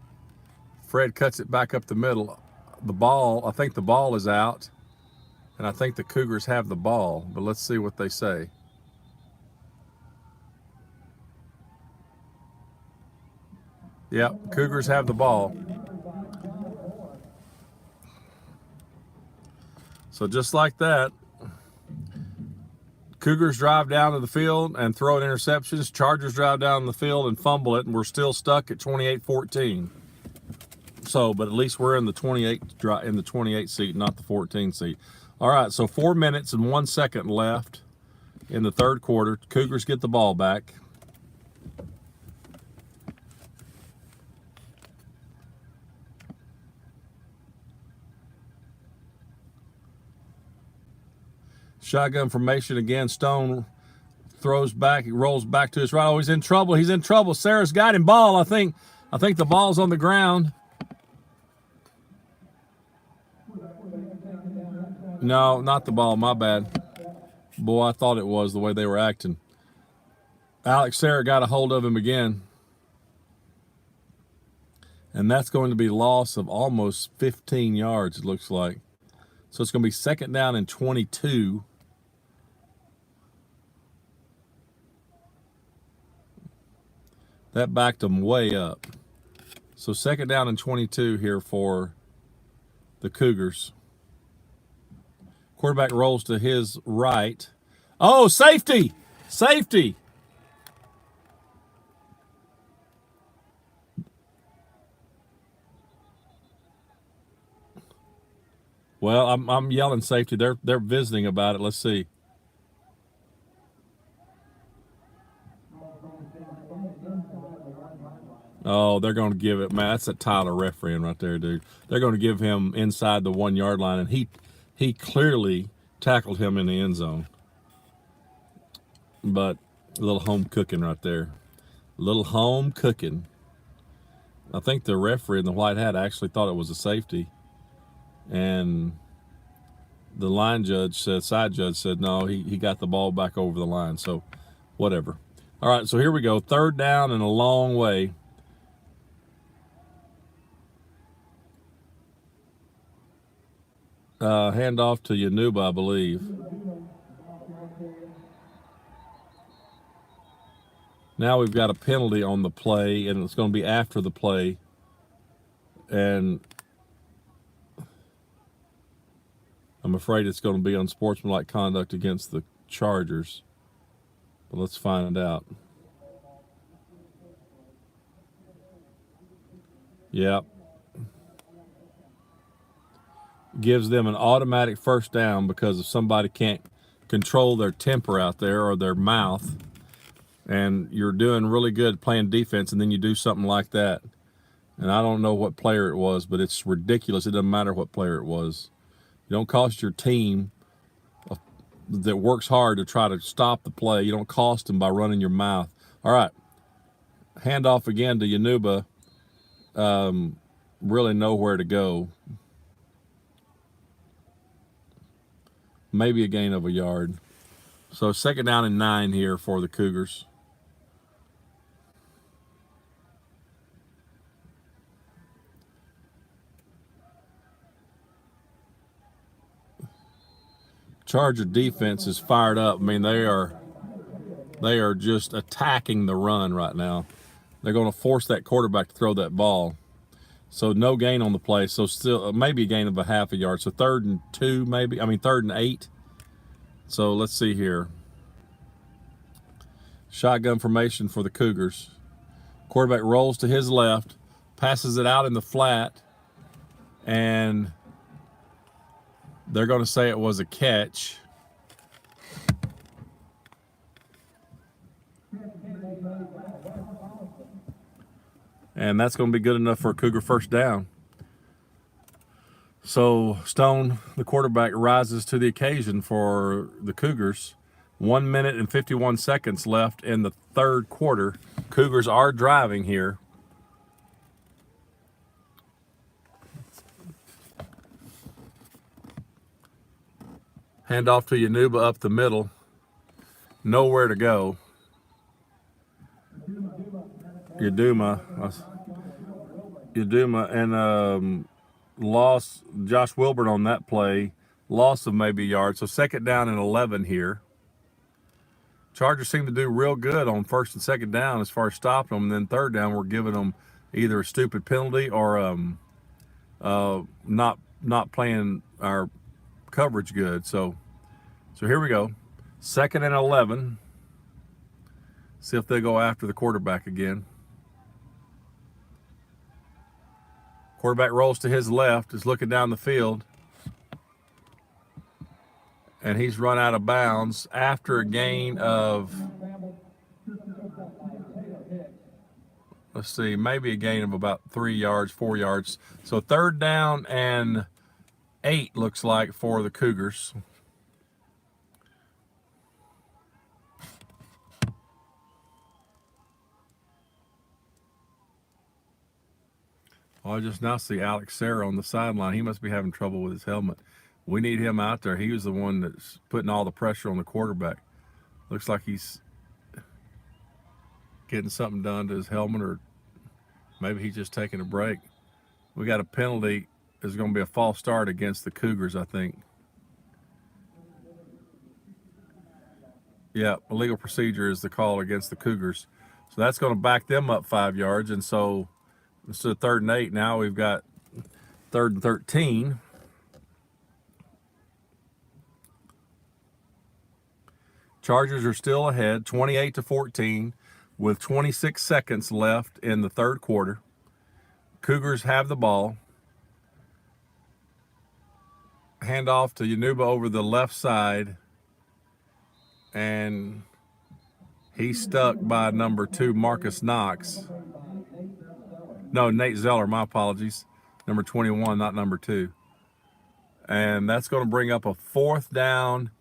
Fred cuts it back up the middle. The ball, I think the ball is out, and I think the Cougars have the ball, but let's see what they say. Yep, Cougars have the ball. So just like that, Cougars drive down to the field and throw an interceptions. Chargers drive down the field and fumble it, and we're still stuck at 28-14. So, but at least we're in the 28 seat, not the 14 seat. All right, so 4 minutes and 1 second left in the third quarter. Cougars get the ball back. Shotgun formation again. Stone throws back. He rolls back to his right. Oh, he's in trouble. He's in trouble. Sarah's got him. Ball. I think the ball's on the ground. No, not the ball. My bad. Boy, I thought it was the way they were acting. Alex Sarah got a hold of him again. And that's going to be loss of almost 15 yards, it looks like. So it's going to be second down and 22. That backed them way up. So second down and 22 here for the Cougars. Quarterback rolls to his right. Oh, safety! Safety! Well, I'm yelling safety. They're visiting about it. Let's see. Oh, they're going to give it, man. That's a Tyler refereeing right there, dude. They're going to give him inside the 1 yard line, and he clearly tackled him in the end zone. But a little home cooking right there. A little home cooking. I think the referee in the white hat actually thought it was a safety, and the side judge said no, he got the ball back over the line. So whatever. All right, so here we go. Third down and a long way. Handoff to Yanuba, I believe. Now we've got a penalty on the play, and it's going to be after the play. And I'm afraid it's going to be unsportsmanlike conduct against the Chargers. But let's find out. Yep. gives them an automatic first down because if somebody can't control their temper out there or their mouth, and you're doing really good playing defense, and then you do something like that. And I don't know what player it was, but it's ridiculous. It doesn't matter what player it was. You don't cost your team that works hard to try to stop the play. You don't cost them by running your mouth. All right, handoff again to Yanuba. Really nowhere to go. Maybe a gain of a yard. So 2nd down and 9 here for the Cougars. Charger defense is fired up. I mean, they are just attacking the run right now. They're going to force that quarterback to throw that ball. So no gain on the play. So still maybe a gain of a half a yard. So 3rd and 2 maybe. I mean 3rd and 8. So let's see here. Shotgun formation for the Cougars. Quarterback rolls to his left, passes it out in the flat, and they're going to say it was a catch. And that's going to be good enough for a Cougar first down. So Stone, the quarterback, rises to the occasion for the Cougars. 1 minute and 51 seconds left in the 3rd quarter. Cougars are driving here. Hand off to Yanuba up the middle. Nowhere to go. Yaduma and lost Josh Wilbert on that play. Loss of maybe a yard. So 2nd down and 11 here. Chargers seem to do real good on 1st and 2nd down as far as stopping them. And then 3rd down, we're giving them either a stupid penalty or not playing our coverage good. So here we go. 2nd and 11. See if they go after the quarterback again. Quarterback rolls to his left, is looking down the field, and he's run out of bounds after a gain of, let's see, maybe a gain of about 3 yards, 4 yards. So 3rd down and 8 looks like for the Cougars. Oh, I just now see Alex Sarah on the sideline. He must be having trouble with his helmet. We need him out there. He was the one that's putting all the pressure on the quarterback. Looks like he's getting something done to his helmet, or maybe he's just taking a break. We got a penalty. There's going to be a false start against the Cougars, I think. Yeah, illegal procedure is the call against the Cougars. So that's going to back them up 5 yards. And so instead of 3rd and 8, now we've got 3rd and 13. Chargers are still ahead, 28-14, with 26 seconds left in the 3rd quarter. Cougars have the ball. Hand off to Yanuba over the left side, and he's stuck by number 2, Marcus Knox. No, Nate Zeller, my apologies. Number 21, not number 2. And that's going to bring up a 4th down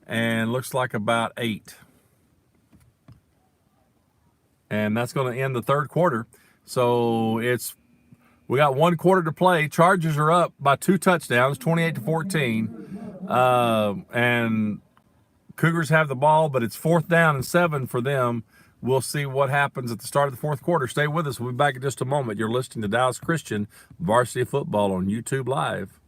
and looks like about 8. And that's going to end the 3rd quarter. So we got 1 quarter to play. Chargers are up by 2 touchdowns, 28-14. And Cougars have the ball, but it's 4th down and 7 for them. We'll see what happens at the start of the 4th quarter. Stay with us. We'll be back in just a moment. You're listening to Dallas Christian Varsity Football on YouTube Live.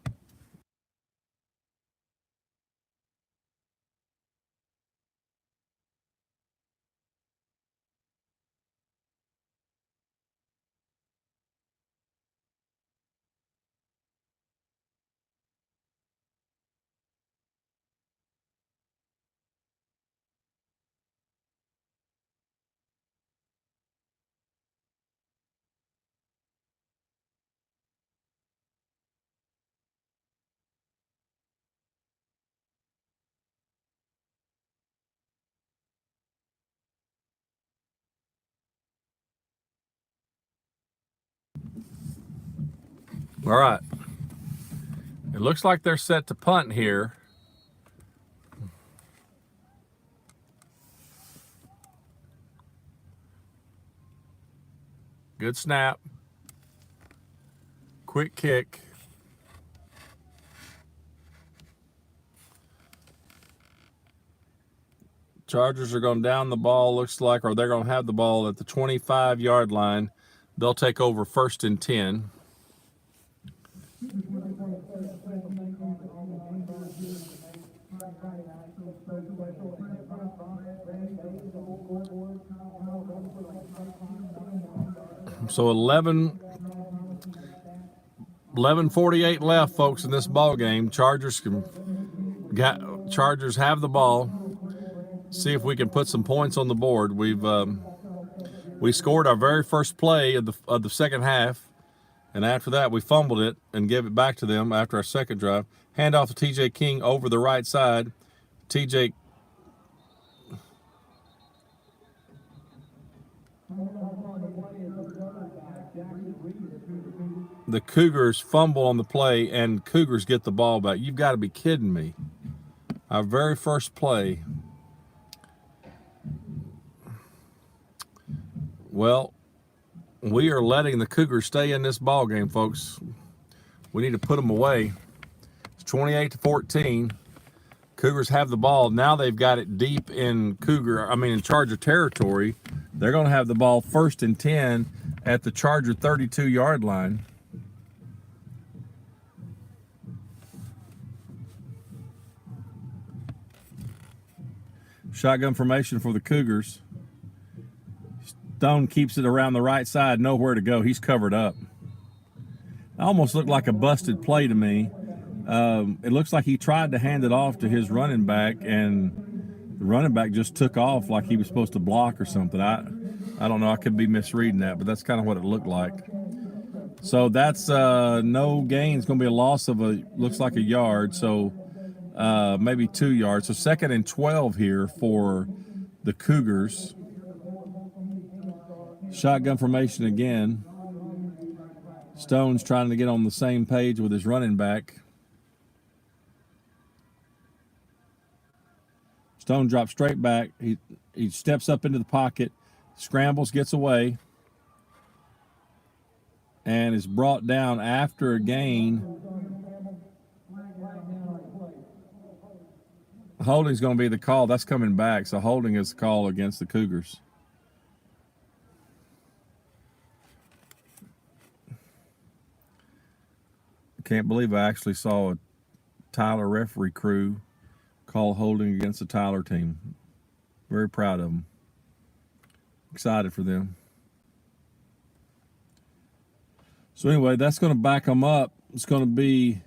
All right. It looks like they're set to punt here. Good snap. Quick kick. Chargers are going down the ball, looks like, or they're going to have the ball at the 25-yard line. They'll take over 1st and 10. So 11:48 left, folks, in this ball game. Chargers have the ball. See if we can put some points on the board. We scored our very first play of the second half, and after that we fumbled it and gave it back to them after our second drive. Hand off to TJ King over the right side. TJ. The Cougars fumble on the play, and Cougars get the ball back. You've got to be kidding me. Our very first play. Well, we are letting the Cougars stay in this ball game, folks. We need to put them away. It's 28-14. Cougars have the ball. Now they've got it deep in Charger territory. They're going to have the ball 1st and 10 at the Charger 32-yard line. Shotgun formation for the Cougars. Stone keeps it around the right side, nowhere to go. He's covered up. It almost looked like a busted play to me. It looks like he tried to hand it off to his running back, and the running back just took off like he was supposed to block or something. I don't know. I could be misreading that, but that's kind of what it looked like. So that's no gain. It's going to be a loss of looks like a yard, so maybe 2 yards. So 2nd and 12 here for the Cougars. Shotgun formation again. Stone's trying to get on the same page with his running back. Stone drops straight back. He steps up into the pocket, scrambles, gets away, and is brought down after a gain. Holding's going to be the call. That's coming back, so holding is the call against the Cougars. Can't believe I actually saw a Tyler referee crew call holding against the Tyler team. Very proud of them. Excited for them. So anyway, that's going to back them up. It's going to be...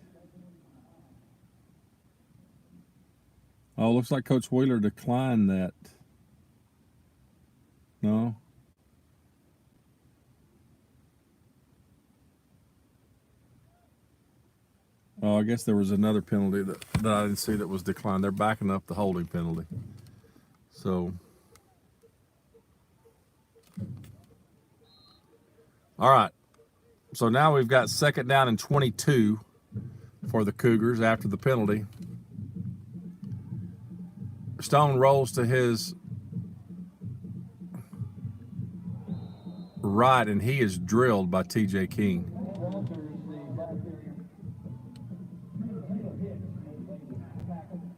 Oh, looks like Coach Wheeler declined that. No? Oh, I guess there was another penalty that I didn't see that was declined. They're backing up the holding penalty. So, all right. So now we've got 2nd down and 22 for the Cougars after the penalty. Stone rolls to his right, and he is drilled by TJ King.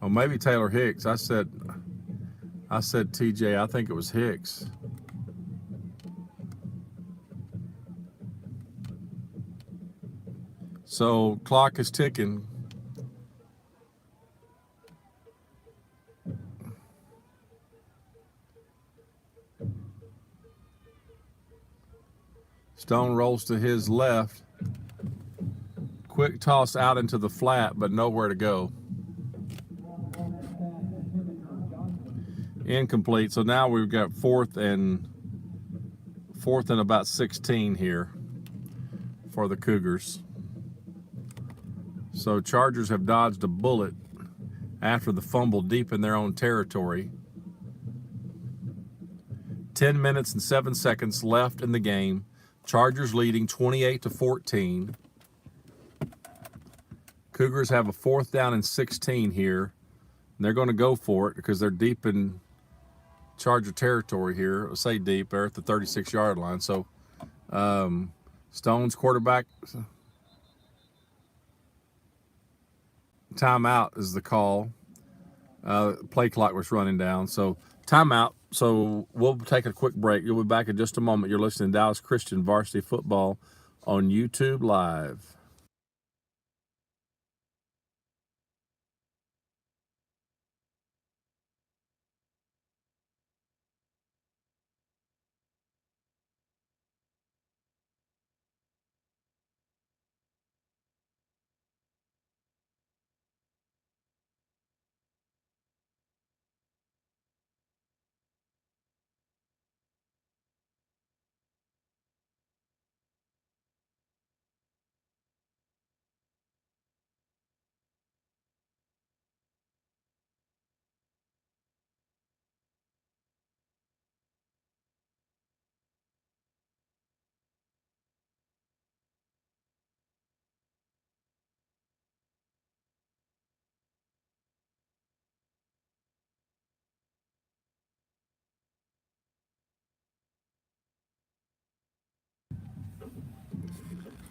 Oh, maybe Taylor Hicks. I said TJ. I think it was Hicks. So clock is ticking. Stone rolls to his left. Quick toss out into the flat, but nowhere to go. Incomplete. So now we've got 4th and about 16 here for the Cougars. So Chargers have dodged a bullet after the fumble deep in their own territory. 10 minutes and 7 seconds left in the game. Chargers leading 28-14. Cougars have a 4th down and 16 here. And they're going to go for it because they're deep in Charger territory here. I'll say deep. They're at the 36-yard line. So Stone's quarterback timeout is the call. Play clock was running down. So timeout. So we'll take a quick break. You'll be back in just a moment. You're listening to Dallas Christian Varsity Football on YouTube Live.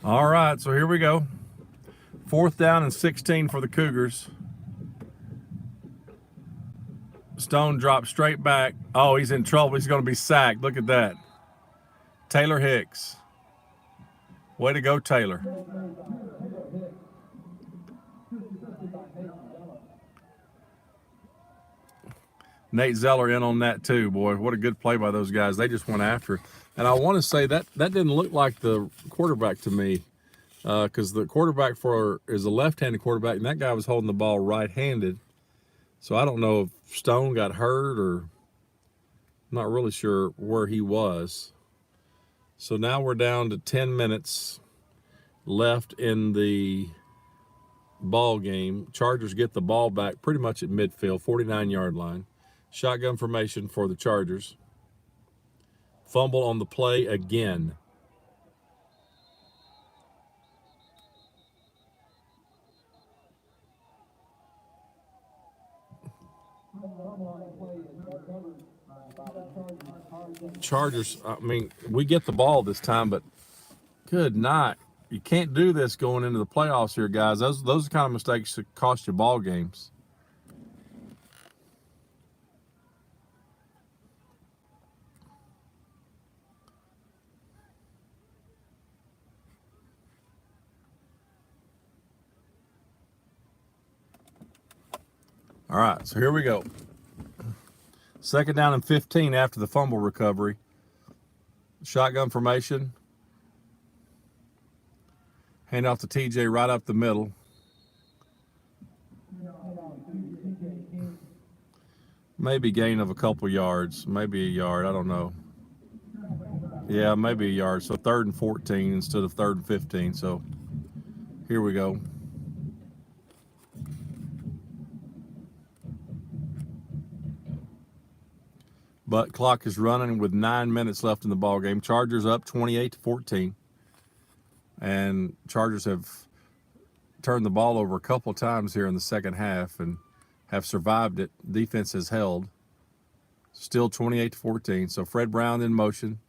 All right, so here we go. 4th down and 16 for the Cougars. Stone drops straight back. Oh, he's in trouble. He's going to be sacked. Look at that. Taylor Hicks. Way to go, Taylor. Nate Zeller in on that too, boy. What a good play by those guys. They just went after it. And I want to say that didn't look like the quarterback to me, because the quarterback is a left-handed quarterback, and that guy was holding the ball right-handed. So I don't know if Stone got hurt, or I'm not really sure where he was. So now we're down to 10 minutes left in the ball game. Chargers get the ball back pretty much at midfield, 49-yard line. Shotgun formation for the Chargers. Fumble on the play again. Chargers, I mean, we get the ball this time, but good night. You can't do this going into the playoffs here, guys. Those are the kind of mistakes that cost you ball games. All right, so here we go. 2nd down and 15 after the fumble recovery. Shotgun formation. Hand off to TJ right up the middle. Maybe gain of a couple yards, maybe a yard, I don't know. Yeah, maybe a yard. So 3rd and 14 instead of 3rd and 15. So here we go. But clock is running with 9 minutes left in the ball game. Chargers up 28-14. And Chargers have turned the ball over a couple times here in the second half and have survived it. Defense has held. Still 28-14. So Fred Brown in motion.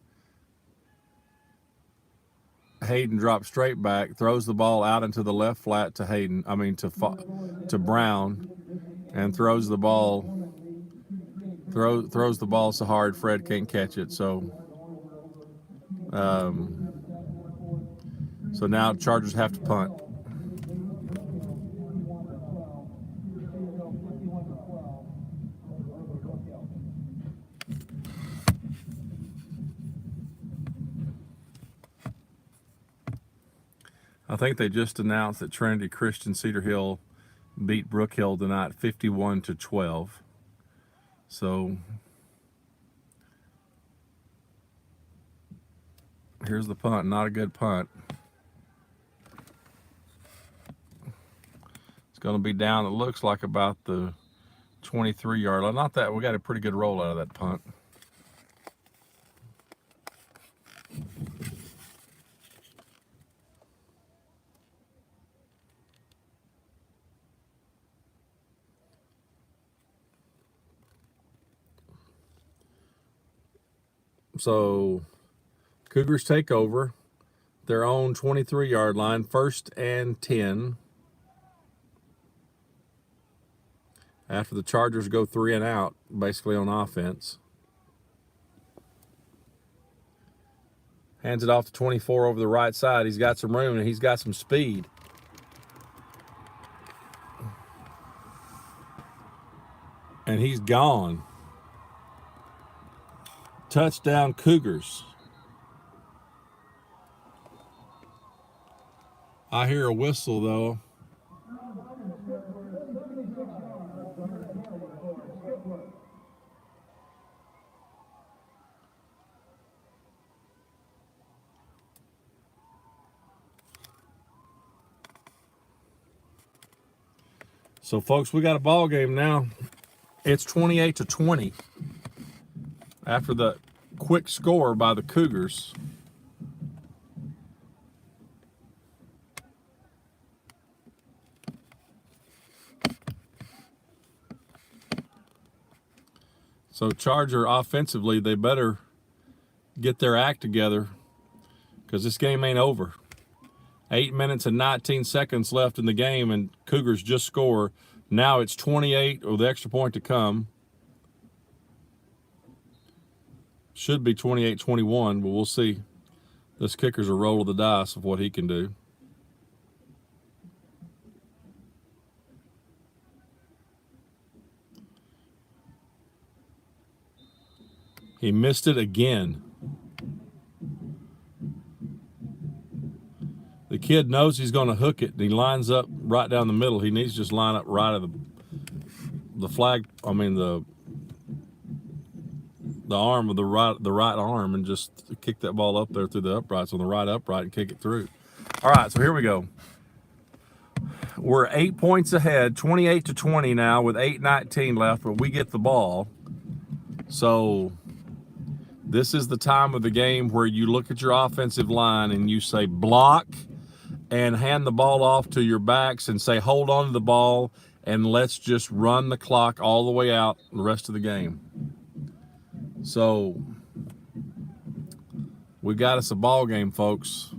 Hayden drops straight back, throws the ball out into the left flat to to Brown, and throws the ball so hard Fred can't catch it. So so now Chargers have to punt. I think they just announced that Trinity Christian Cedar Hill beat Brook Hill tonight 51-12. So here's the punt. Not a good punt. It's going to be down, it looks like, about the 23-yard line. Not that, we got a pretty good roll out of that punt. So Cougars take over their own 23-yard line, 1st and 10. After the Chargers go 3 and out, basically on offense. Hands it off to 24 over the right side. He's got some room and he's got some speed. And he's gone. Touchdown Cougars. I hear a whistle though. So folks, we got a ball game now. It's 28-20 after the quick score by the Cougars. So Charger offensively, they better get their act together because this game ain't over. 8 minutes and 19 seconds left in the game, and Cougars just score. Now it's 28 with the extra point to come. Should be 28-21, but we'll see. This kicker's a roll of the dice of what he can do. He missed it again. The kid knows he's going to hook it, and he lines up right down the middle. He needs to just line up right of the flag. I mean the arm of the right arm, and just kick that ball up there through the uprights on the right upright and kick it through. All right, so here we go. We're 8 points ahead, 28-20 now with 8:19 left, but we get the ball. So this is the time of the game where you look at your offensive line and you say block and hand the ball off to your backs and say hold on to the ball and let's just run the clock all the way out the rest of the game. So we got us a ball game, folks.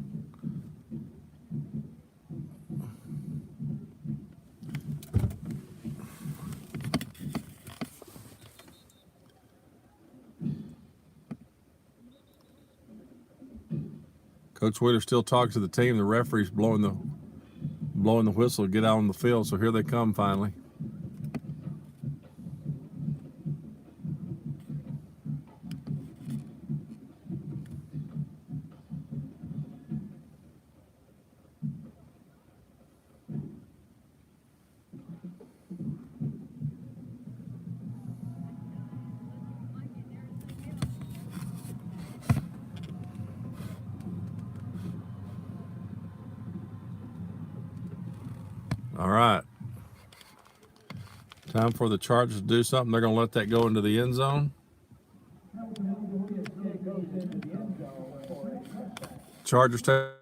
Coach Wheeler still talks to the team. The referee's blowing the whistle to get out on the field. So here they come finally. All right. Time for the Chargers to do something. They're going to let that go into the end zone. Chargers take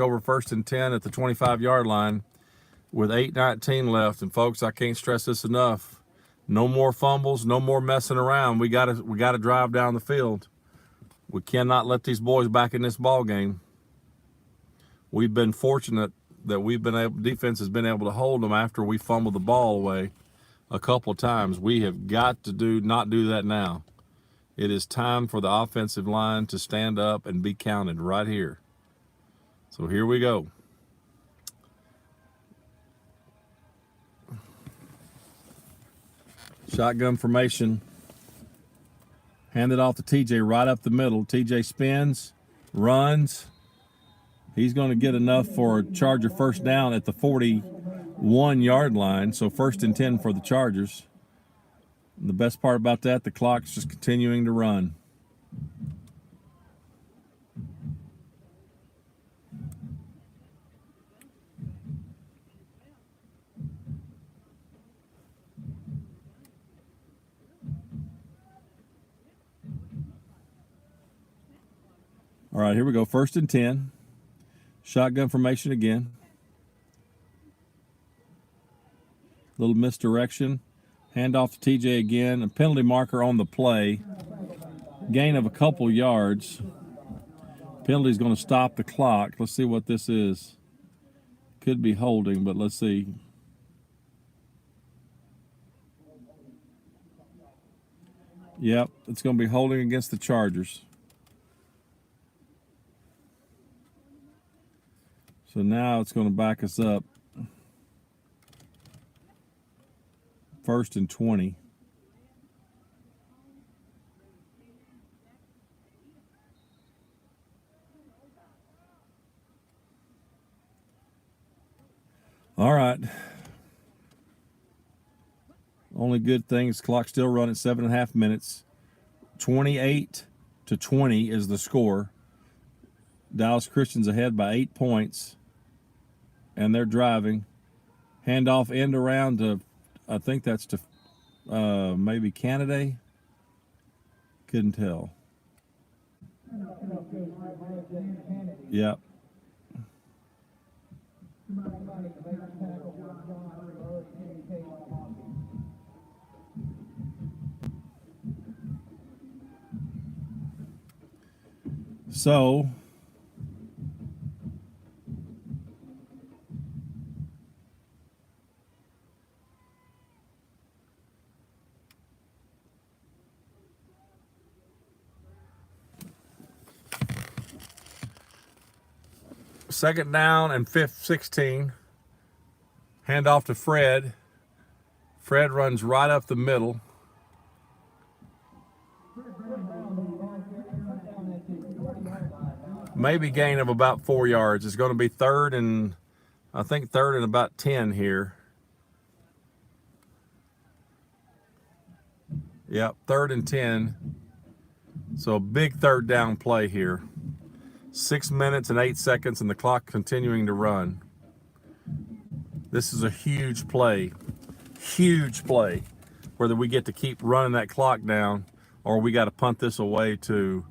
over 1st and 10 at the 25-yard line with 8:19 left. And folks, I can't stress this enough. No more fumbles, no more messing around. We got to drive down the field. We cannot let these boys back in this ball game. We've been fortunate that defense has been able to hold them after we fumbled the ball away a couple of times. We have got to not do that now. It is time for the offensive line to stand up and be counted right here. So here we go. Shotgun formation. Hand it off to TJ right up the middle. TJ spins, runs. He's going to get enough for a Charger first down at the 41-yard line. So 1st and 10 for the Chargers. And the best part about that, the clock's just continuing to run. All right, here we go. 1st and 10. Shotgun formation again. Little misdirection. Hand off to TJ again. A penalty marker on the play. Gain of a couple yards. Penalty's going to stop the clock. Let's see what this is. Could be holding, but let's see. Yep, it's going to be holding against the Chargers. So now it's going to back us up. 1st and 20. All right. Only good thing is clock still running 7.5 minutes. 28-20 is the score. Dallas Christian's ahead by 8 points. And they're driving. Handoff end around to, I think that's to maybe Canada. Couldn't tell. Yep. So second down and 16. Hand off to Fred. Fred runs right up the middle. Maybe gain of about 4 yards. It's going to be third and about 10 here. Yep, 3rd and 10. So a big third down play here. 6 minutes and 8 seconds and the clock continuing to run. This is a huge play. Huge play. Whether we get to keep running that clock down or we got to punt this away to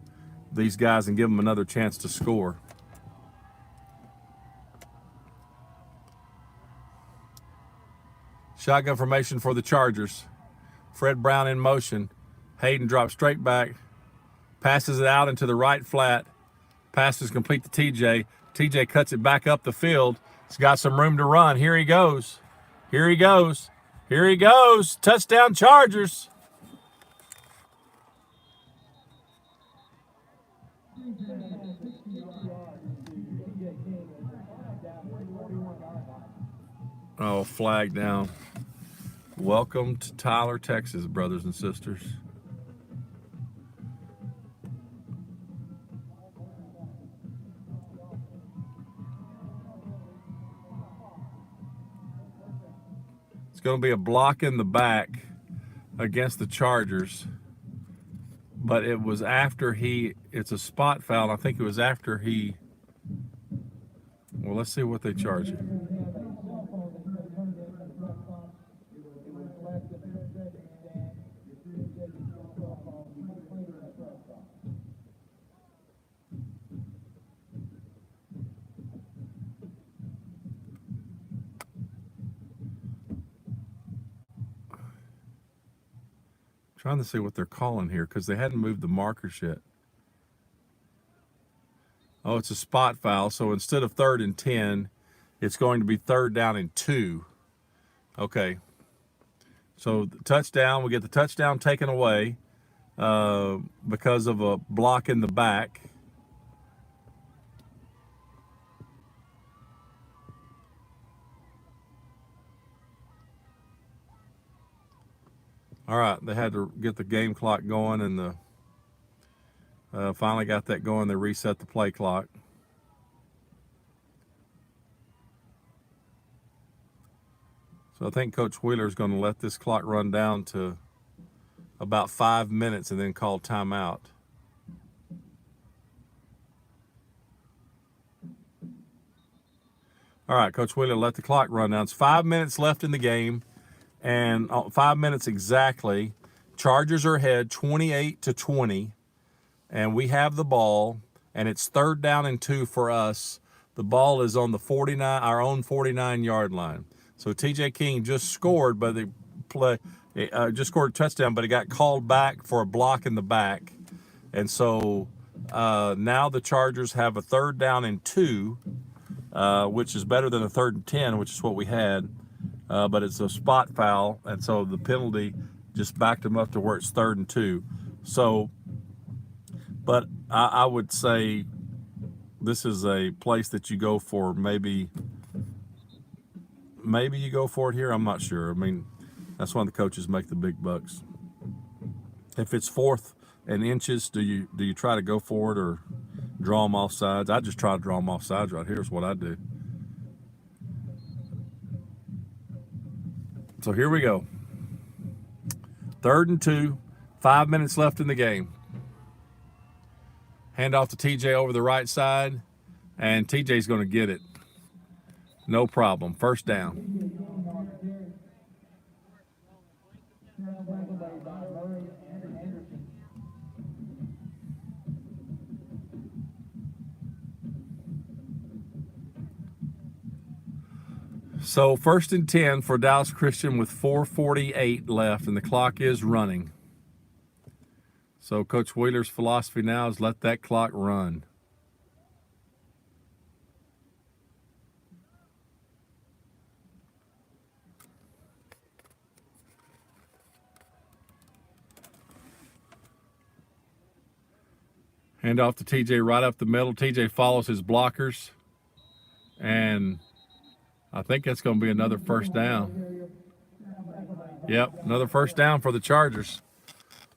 these guys and give them another chance to score. Shotgun formation for the Chargers. Fred Brown in motion. Hayden drops straight back. Passes it out into the right flat. Pass is complete to TJ. TJ cuts it back up the field. He's got some room to run. Here he goes. Here he goes. Here he goes. Touchdown Chargers. Oh, flag down. Welcome to Tyler, Texas, brothers and sisters. It's going to be a block in the back against the Chargers. But it was after it's a spot foul. I think it was after well, let's see what they charge you. Trying to see what they're calling here because they hadn't moved the markers yet. Oh, it's a spot foul. So instead of 3rd and 10, it's going to be 3rd down and 2. Okay. So the touchdown, we get the touchdown taken away because of a block in the back. All right, they had to get the game clock going, and finally got that going. They reset the play clock. So I think Coach Wheeler is going to let this clock run down to about 5 minutes and then call timeout. All right, Coach Wheeler let the clock run down. It's 5 minutes left in the game. And 5 minutes exactly. Chargers are ahead 28-20. And we have the ball. And it's 3rd down and 2 for us. The ball is on the our own 49-yard line. So TJ King just scored, but the Just scored a touchdown, but he got called back for a block in the back. And so now the Chargers have a 3rd down and 2, which is better than a 3rd and 10, which is what we had. But it's a spot foul, and so the penalty just backed them up to where it's 3rd and 2. So, but I would say this is a place that you go for. Maybe you go for it here. I'm not sure. I mean, that's when the coaches make the big bucks. If it's 4th and inches, do you try to go for it or draw them off sides? I just try to draw them off sides right here is what I do. So here we go. 3rd and 2, 5 minutes left in the game. Hand off to TJ over the right side, and TJ's going to get it. No problem. 1st down. So 1st and 10 for Dallas Christian with 4:48 left, and the clock is running. So Coach Wheeler's philosophy now is let that clock run. Hand off to TJ right up the middle. TJ follows his blockers, and I think that's going to be another 1st down. Yep, another 1st down for the Chargers.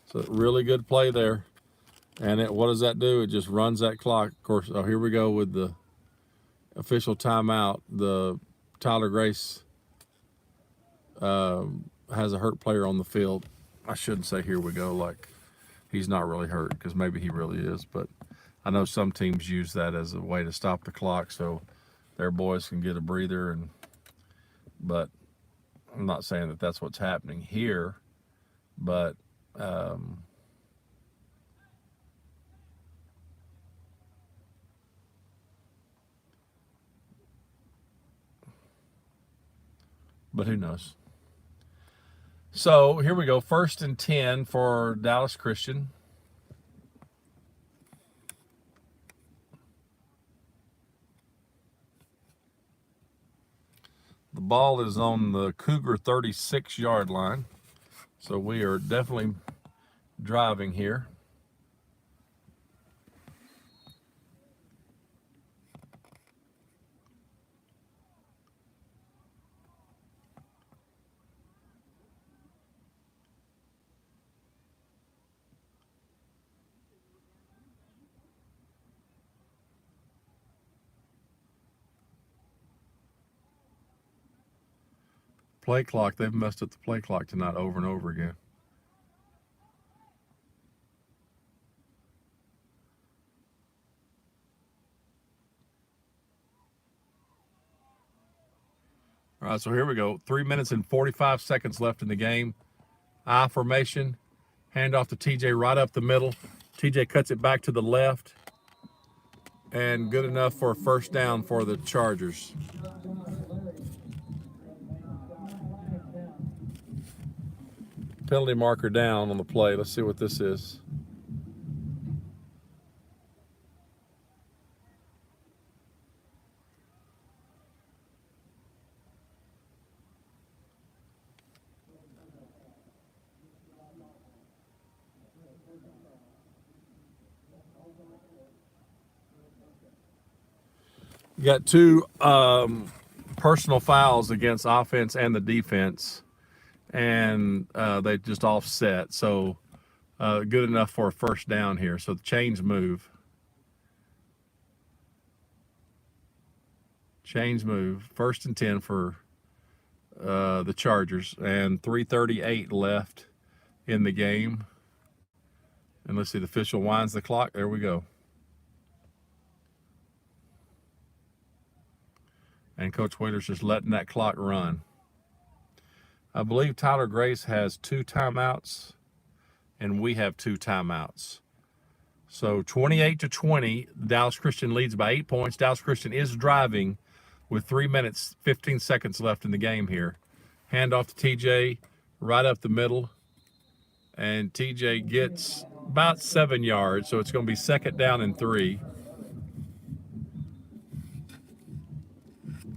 So really good play there. And what does that do? It just runs that clock. Of course, oh, here we go with the official timeout. The Tyler Grace has a hurt player on the field. I shouldn't say here we go like he's not really hurt, because maybe he really is. But I know some teams use that as a way to stop the clock so their boys can get a breather. But I'm not saying that that's what's happening here. But who knows? So here we go. 1st and 10 for Dallas Christian. The ball is on the Cougar 36-yard line. So we are definitely driving here. Play clock, they've messed up the play clock tonight over and over again. All right, so here we go. 3 minutes and 45 seconds left in the game. I formation, hand off to TJ right up the middle. TJ cuts it back to the left, and good enough for a 1st down for the Chargers. Penalty marker down on the play. Let's see what this is. You got 2 personal fouls against offense and the defense, and they just offset. So good enough for a 1st down here. So the chains move. Chains move. 1st and 10 for the Chargers, and 3:38 left in the game. And let's see, the official winds the clock. There we go. And Coach Wheeler's just letting that clock run. I believe Tyler Grace has 2 timeouts, and we have 2 timeouts. So 28-20, Dallas Christian leads by 8 points. Dallas Christian is driving with 3 minutes, 15 seconds left in the game here. Hand off to TJ, right up the middle. And TJ gets about 7 yards, so it's going to be 2nd down and 3.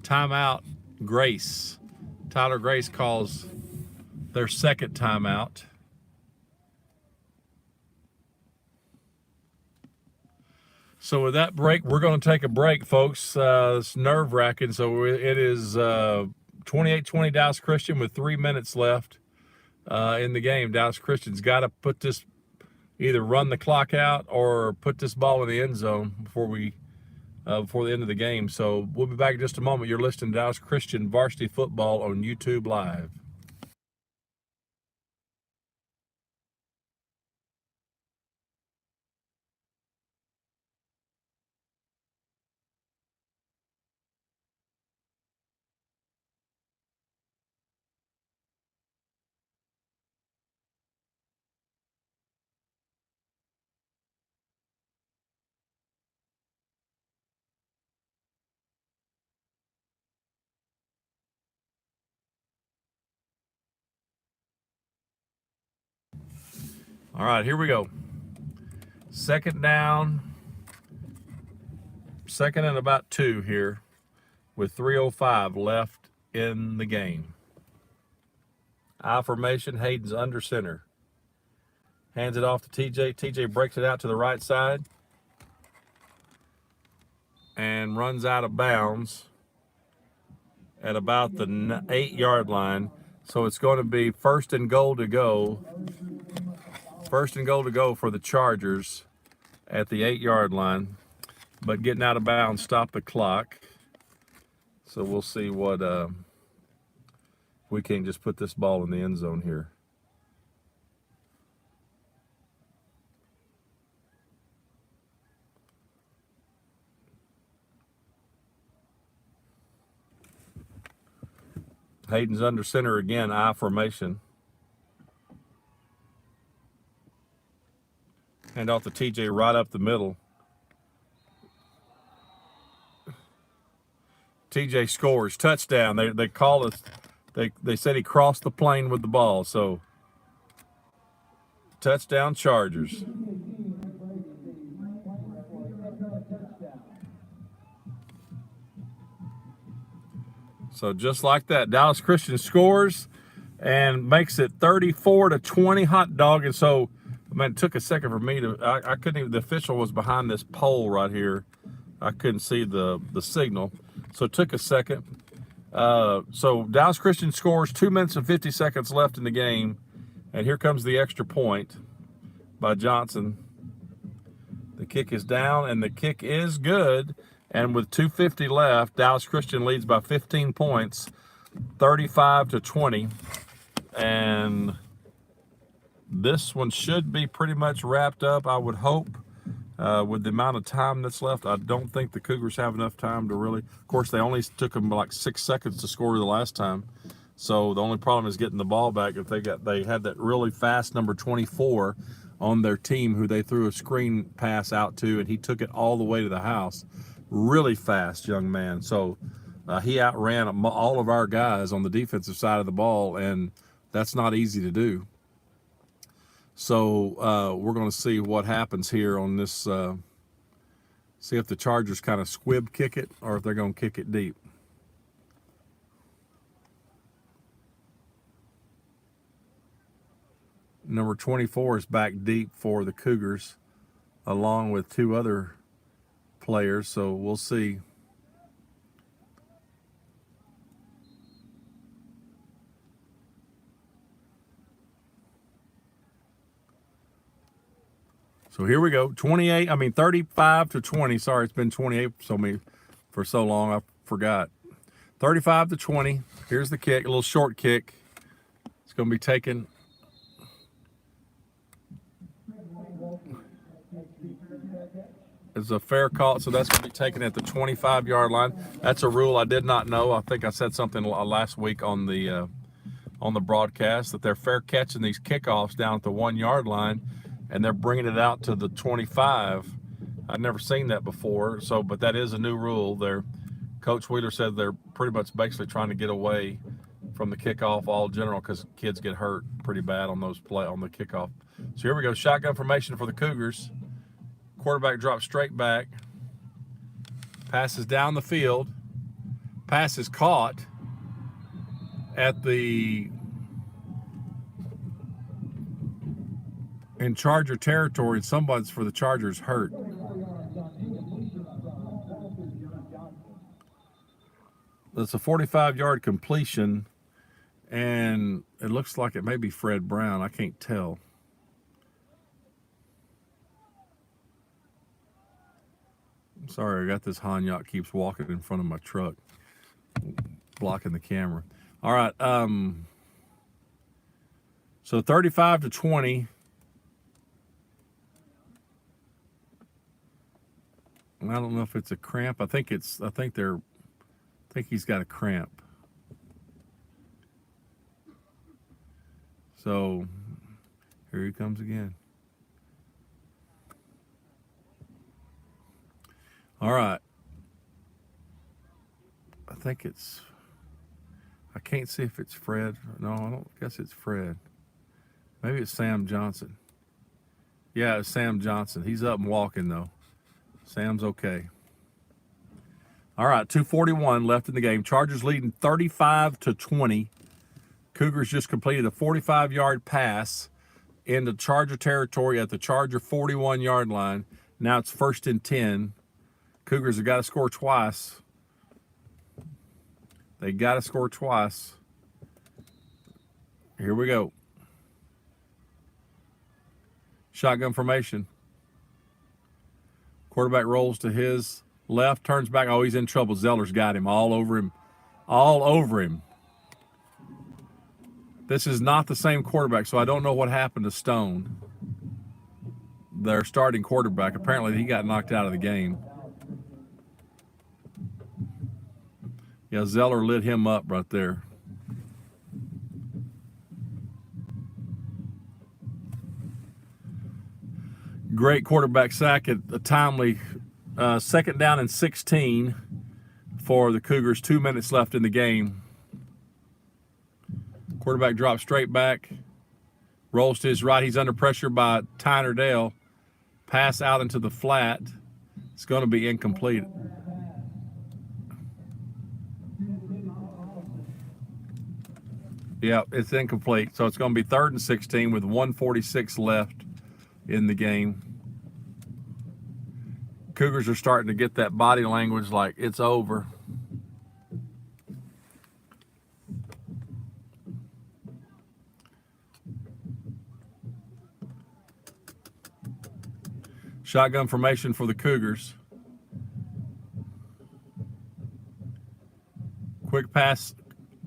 Timeout, Grace. Tyler Grace calls their 2nd timeout. So with that break, we're going to take a break, folks. It's nerve-wracking. So it is 28-20 Dallas Christian with 3 minutes left in the game. Dallas Christian's got to put this, either run the clock out or put this ball in the end zone before the end of the game. So we'll be back in just a moment. You're listening to Dallas Christian Varsity Football on YouTube Live. All right, here we go. 2nd down, 2nd and about 2 here with 3:05 left in the game. I formation, Hayden's under center. Hands it off to TJ. TJ breaks it out to the right side and runs out of bounds at about the 8-yard line. So it's going to be 1st and goal to go. 1st and goal to go for the Chargers at the 8-yard line. But getting out of bounds, stop the clock. So we'll see what, we can't just put this ball in the end zone here. Hayden's under center again, I formation. Hand off to TJ right up the middle. TJ scores, touchdown. They call us, they said he crossed the plane with the ball, so touchdown Chargers. So just like that, Dallas Christian scores and makes it 34-20 hot dog. And so, man, it took a second for me to, I couldn't even, the official was behind this pole right here. I couldn't see the signal. So it took a second. So Dallas Christian scores, 2 minutes and 50 seconds left in the game. And here comes the extra point by Johnson. The kick is down and the kick is good. And with 2:50 left, Dallas Christian leads by 15 points, 35-20. And this one should be pretty much wrapped up, I would hope, with the amount of time that's left. I don't think the Cougars have enough time to really, of course, they only took them like 6 seconds to score the last time. So the only problem is getting the ball back. If they had that really fast number 24 on their team who they threw a screen pass out to, and he took it all the way to the house. Really fast young man. So he outran all of our guys on the defensive side of the ball, and that's not easy to do. So we're going to see what happens here on this. See if the Chargers kind of squib kick it or if they're going to kick it deep. Number 24 is back deep for the Cougars, along with 2 other players, so we'll see. So here we go. 35-20. Sorry, it's been 28 for so long, I forgot. 35-20. Here's the kick, a little short kick. It's going to be taken. It's a fair call, so that's going to be taken at the 25-yard line. That's a rule I did not know. I think I said something last week on the broadcast that they're fair catching these kickoffs down at the 1-yard line, and they're bringing it out to the 25. I've never seen that before. So, but that is a new rule. Coach Wheeler said they're pretty much basically trying to get away from the kickoff, all general, because kids get hurt pretty bad on those on the kickoff. So here we go, shotgun formation for the Cougars. Quarterback drops straight back, passes down the field, pass is caught at the in Charger territory, and somebody's for the Chargers hurt. It's a 45-yard completion, and it looks like it may be Fred Brown. I can't tell. I'm sorry, I got this Hanyok keeps walking in front of my truck, blocking the camera. All right, so 35-20. I don't know if it's a cramp. I think he's got a cramp. So here he comes again. All right. I can't see if it's Fred. No, I don't guess it's Fred. Maybe it's Sam Johnson. Yeah, it's Sam Johnson. He's up and walking though. Sam's okay. All right, 2:41 left in the game. Chargers leading 35-20. Cougars just completed a 45-yard pass into Charger territory at the Charger 41-yard line. Now it's 1st and 10. Cougars have got to score twice. They got to score twice. Here we go. Shotgun formation. Quarterback rolls to his left, turns back. Oh, he's in trouble. Zeller's got him all over him. All over him. This is not the same quarterback, so I don't know what happened to Stone, their starting quarterback. Apparently, he got knocked out of the game. Yeah, Zeller lit him up right there. Great quarterback sack at a timely 2nd down and 16 for the Cougars. 2 minutes left in the game. Quarterback drops straight back, rolls to his right. He's under pressure by Tyner Dale. Pass out into the flat. It's going to be incomplete. Yeah, it's incomplete. So it's going to be 3rd and 16 with 1:46 left in the game. Cougars are starting to get that body language like it's over. Shotgun formation for the Cougars. Quick pass.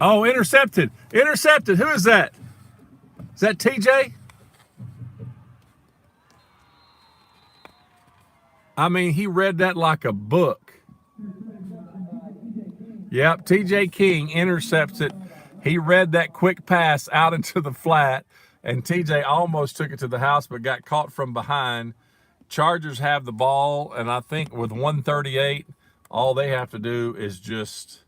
Oh, intercepted. Intercepted. Who is that? Is that TJ? I mean, he read that like a book. Yep, TJ King intercepts it. He read that quick pass out into the flat, and TJ almost took it to the house but got caught from behind. Chargers have the ball, and I think with 1:38, all they have to do is just,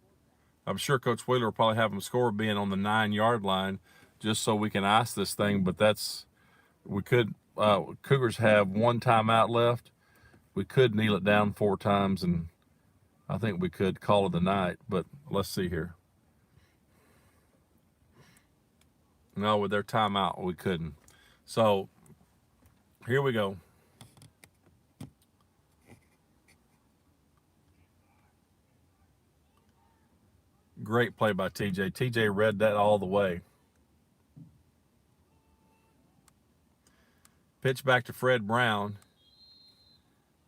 I'm sure Coach Wheeler will probably have them score being on the 9-yard line just so we can ice this thing, but Cougars have 1 timeout left. We could kneel it down 4 times, and I think we could call it a night, but let's see here. No, with their timeout, we couldn't. So here we go. Great play by TJ. TJ read that all the way. Pitch back to Fred Brown.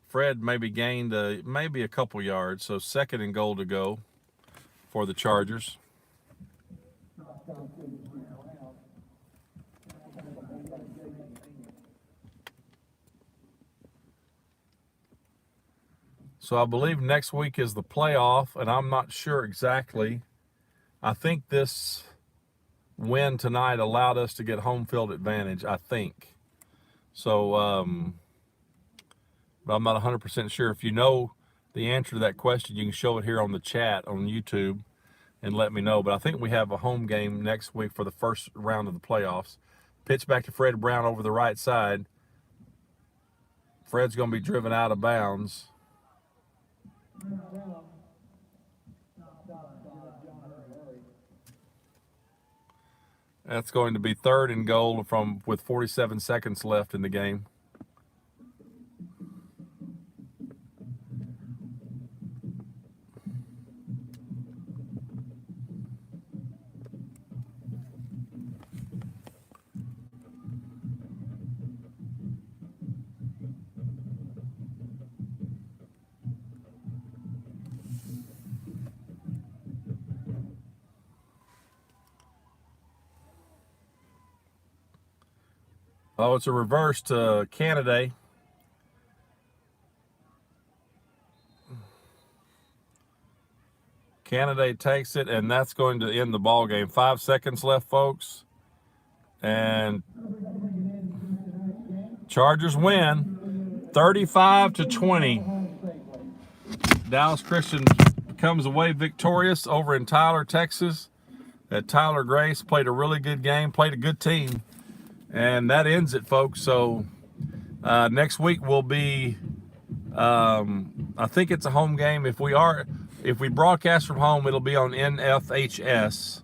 Fred maybe gained maybe a couple yards, so 2nd and goal to go for the Chargers. So I believe next week is the playoff, and I'm not sure exactly. I think this win tonight allowed us to get home field advantage, I think. So, but I'm not 100% sure. If you know the answer to that question, you can show it here on the chat on YouTube, and let me know. But I think we have a home game next week for the first round of the playoffs. Pitch back to Fred Brown over the right side. Fred's going to be driven out of bounds. That's going to be 3rd and goal with 47 seconds left in the game. Oh, it's a reverse to Canada. Canada takes it, and that's going to end the ball game. 5 seconds left, folks. And Chargers win 35-20. Dallas Christian comes away victorious over in Tyler, Texas. Tyler Grace played a really good game, played a good team. And that ends it, folks. So next week will be, I think it's a home game. If we broadcast from home, it'll be on NFHS.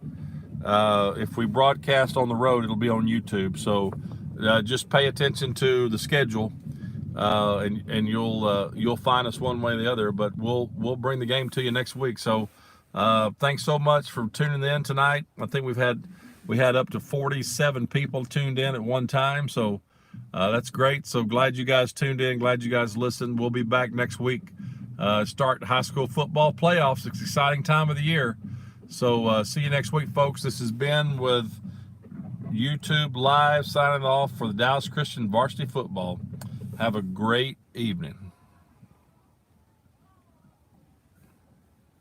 If we broadcast on the road, it'll be on YouTube. So just pay attention to the schedule, and you'll find us one way or the other. But we'll bring the game to you next week. So thanks so much for tuning in tonight. I think we had up to 47 people tuned in at one time, so that's great. So glad you guys tuned in, glad you guys listened. We'll be back next week. Start high school football playoffs. It's an exciting time of the year. So see you next week, folks. This has been with YouTube Live signing off for the Dallas Christian Varsity Football. Have a great evening.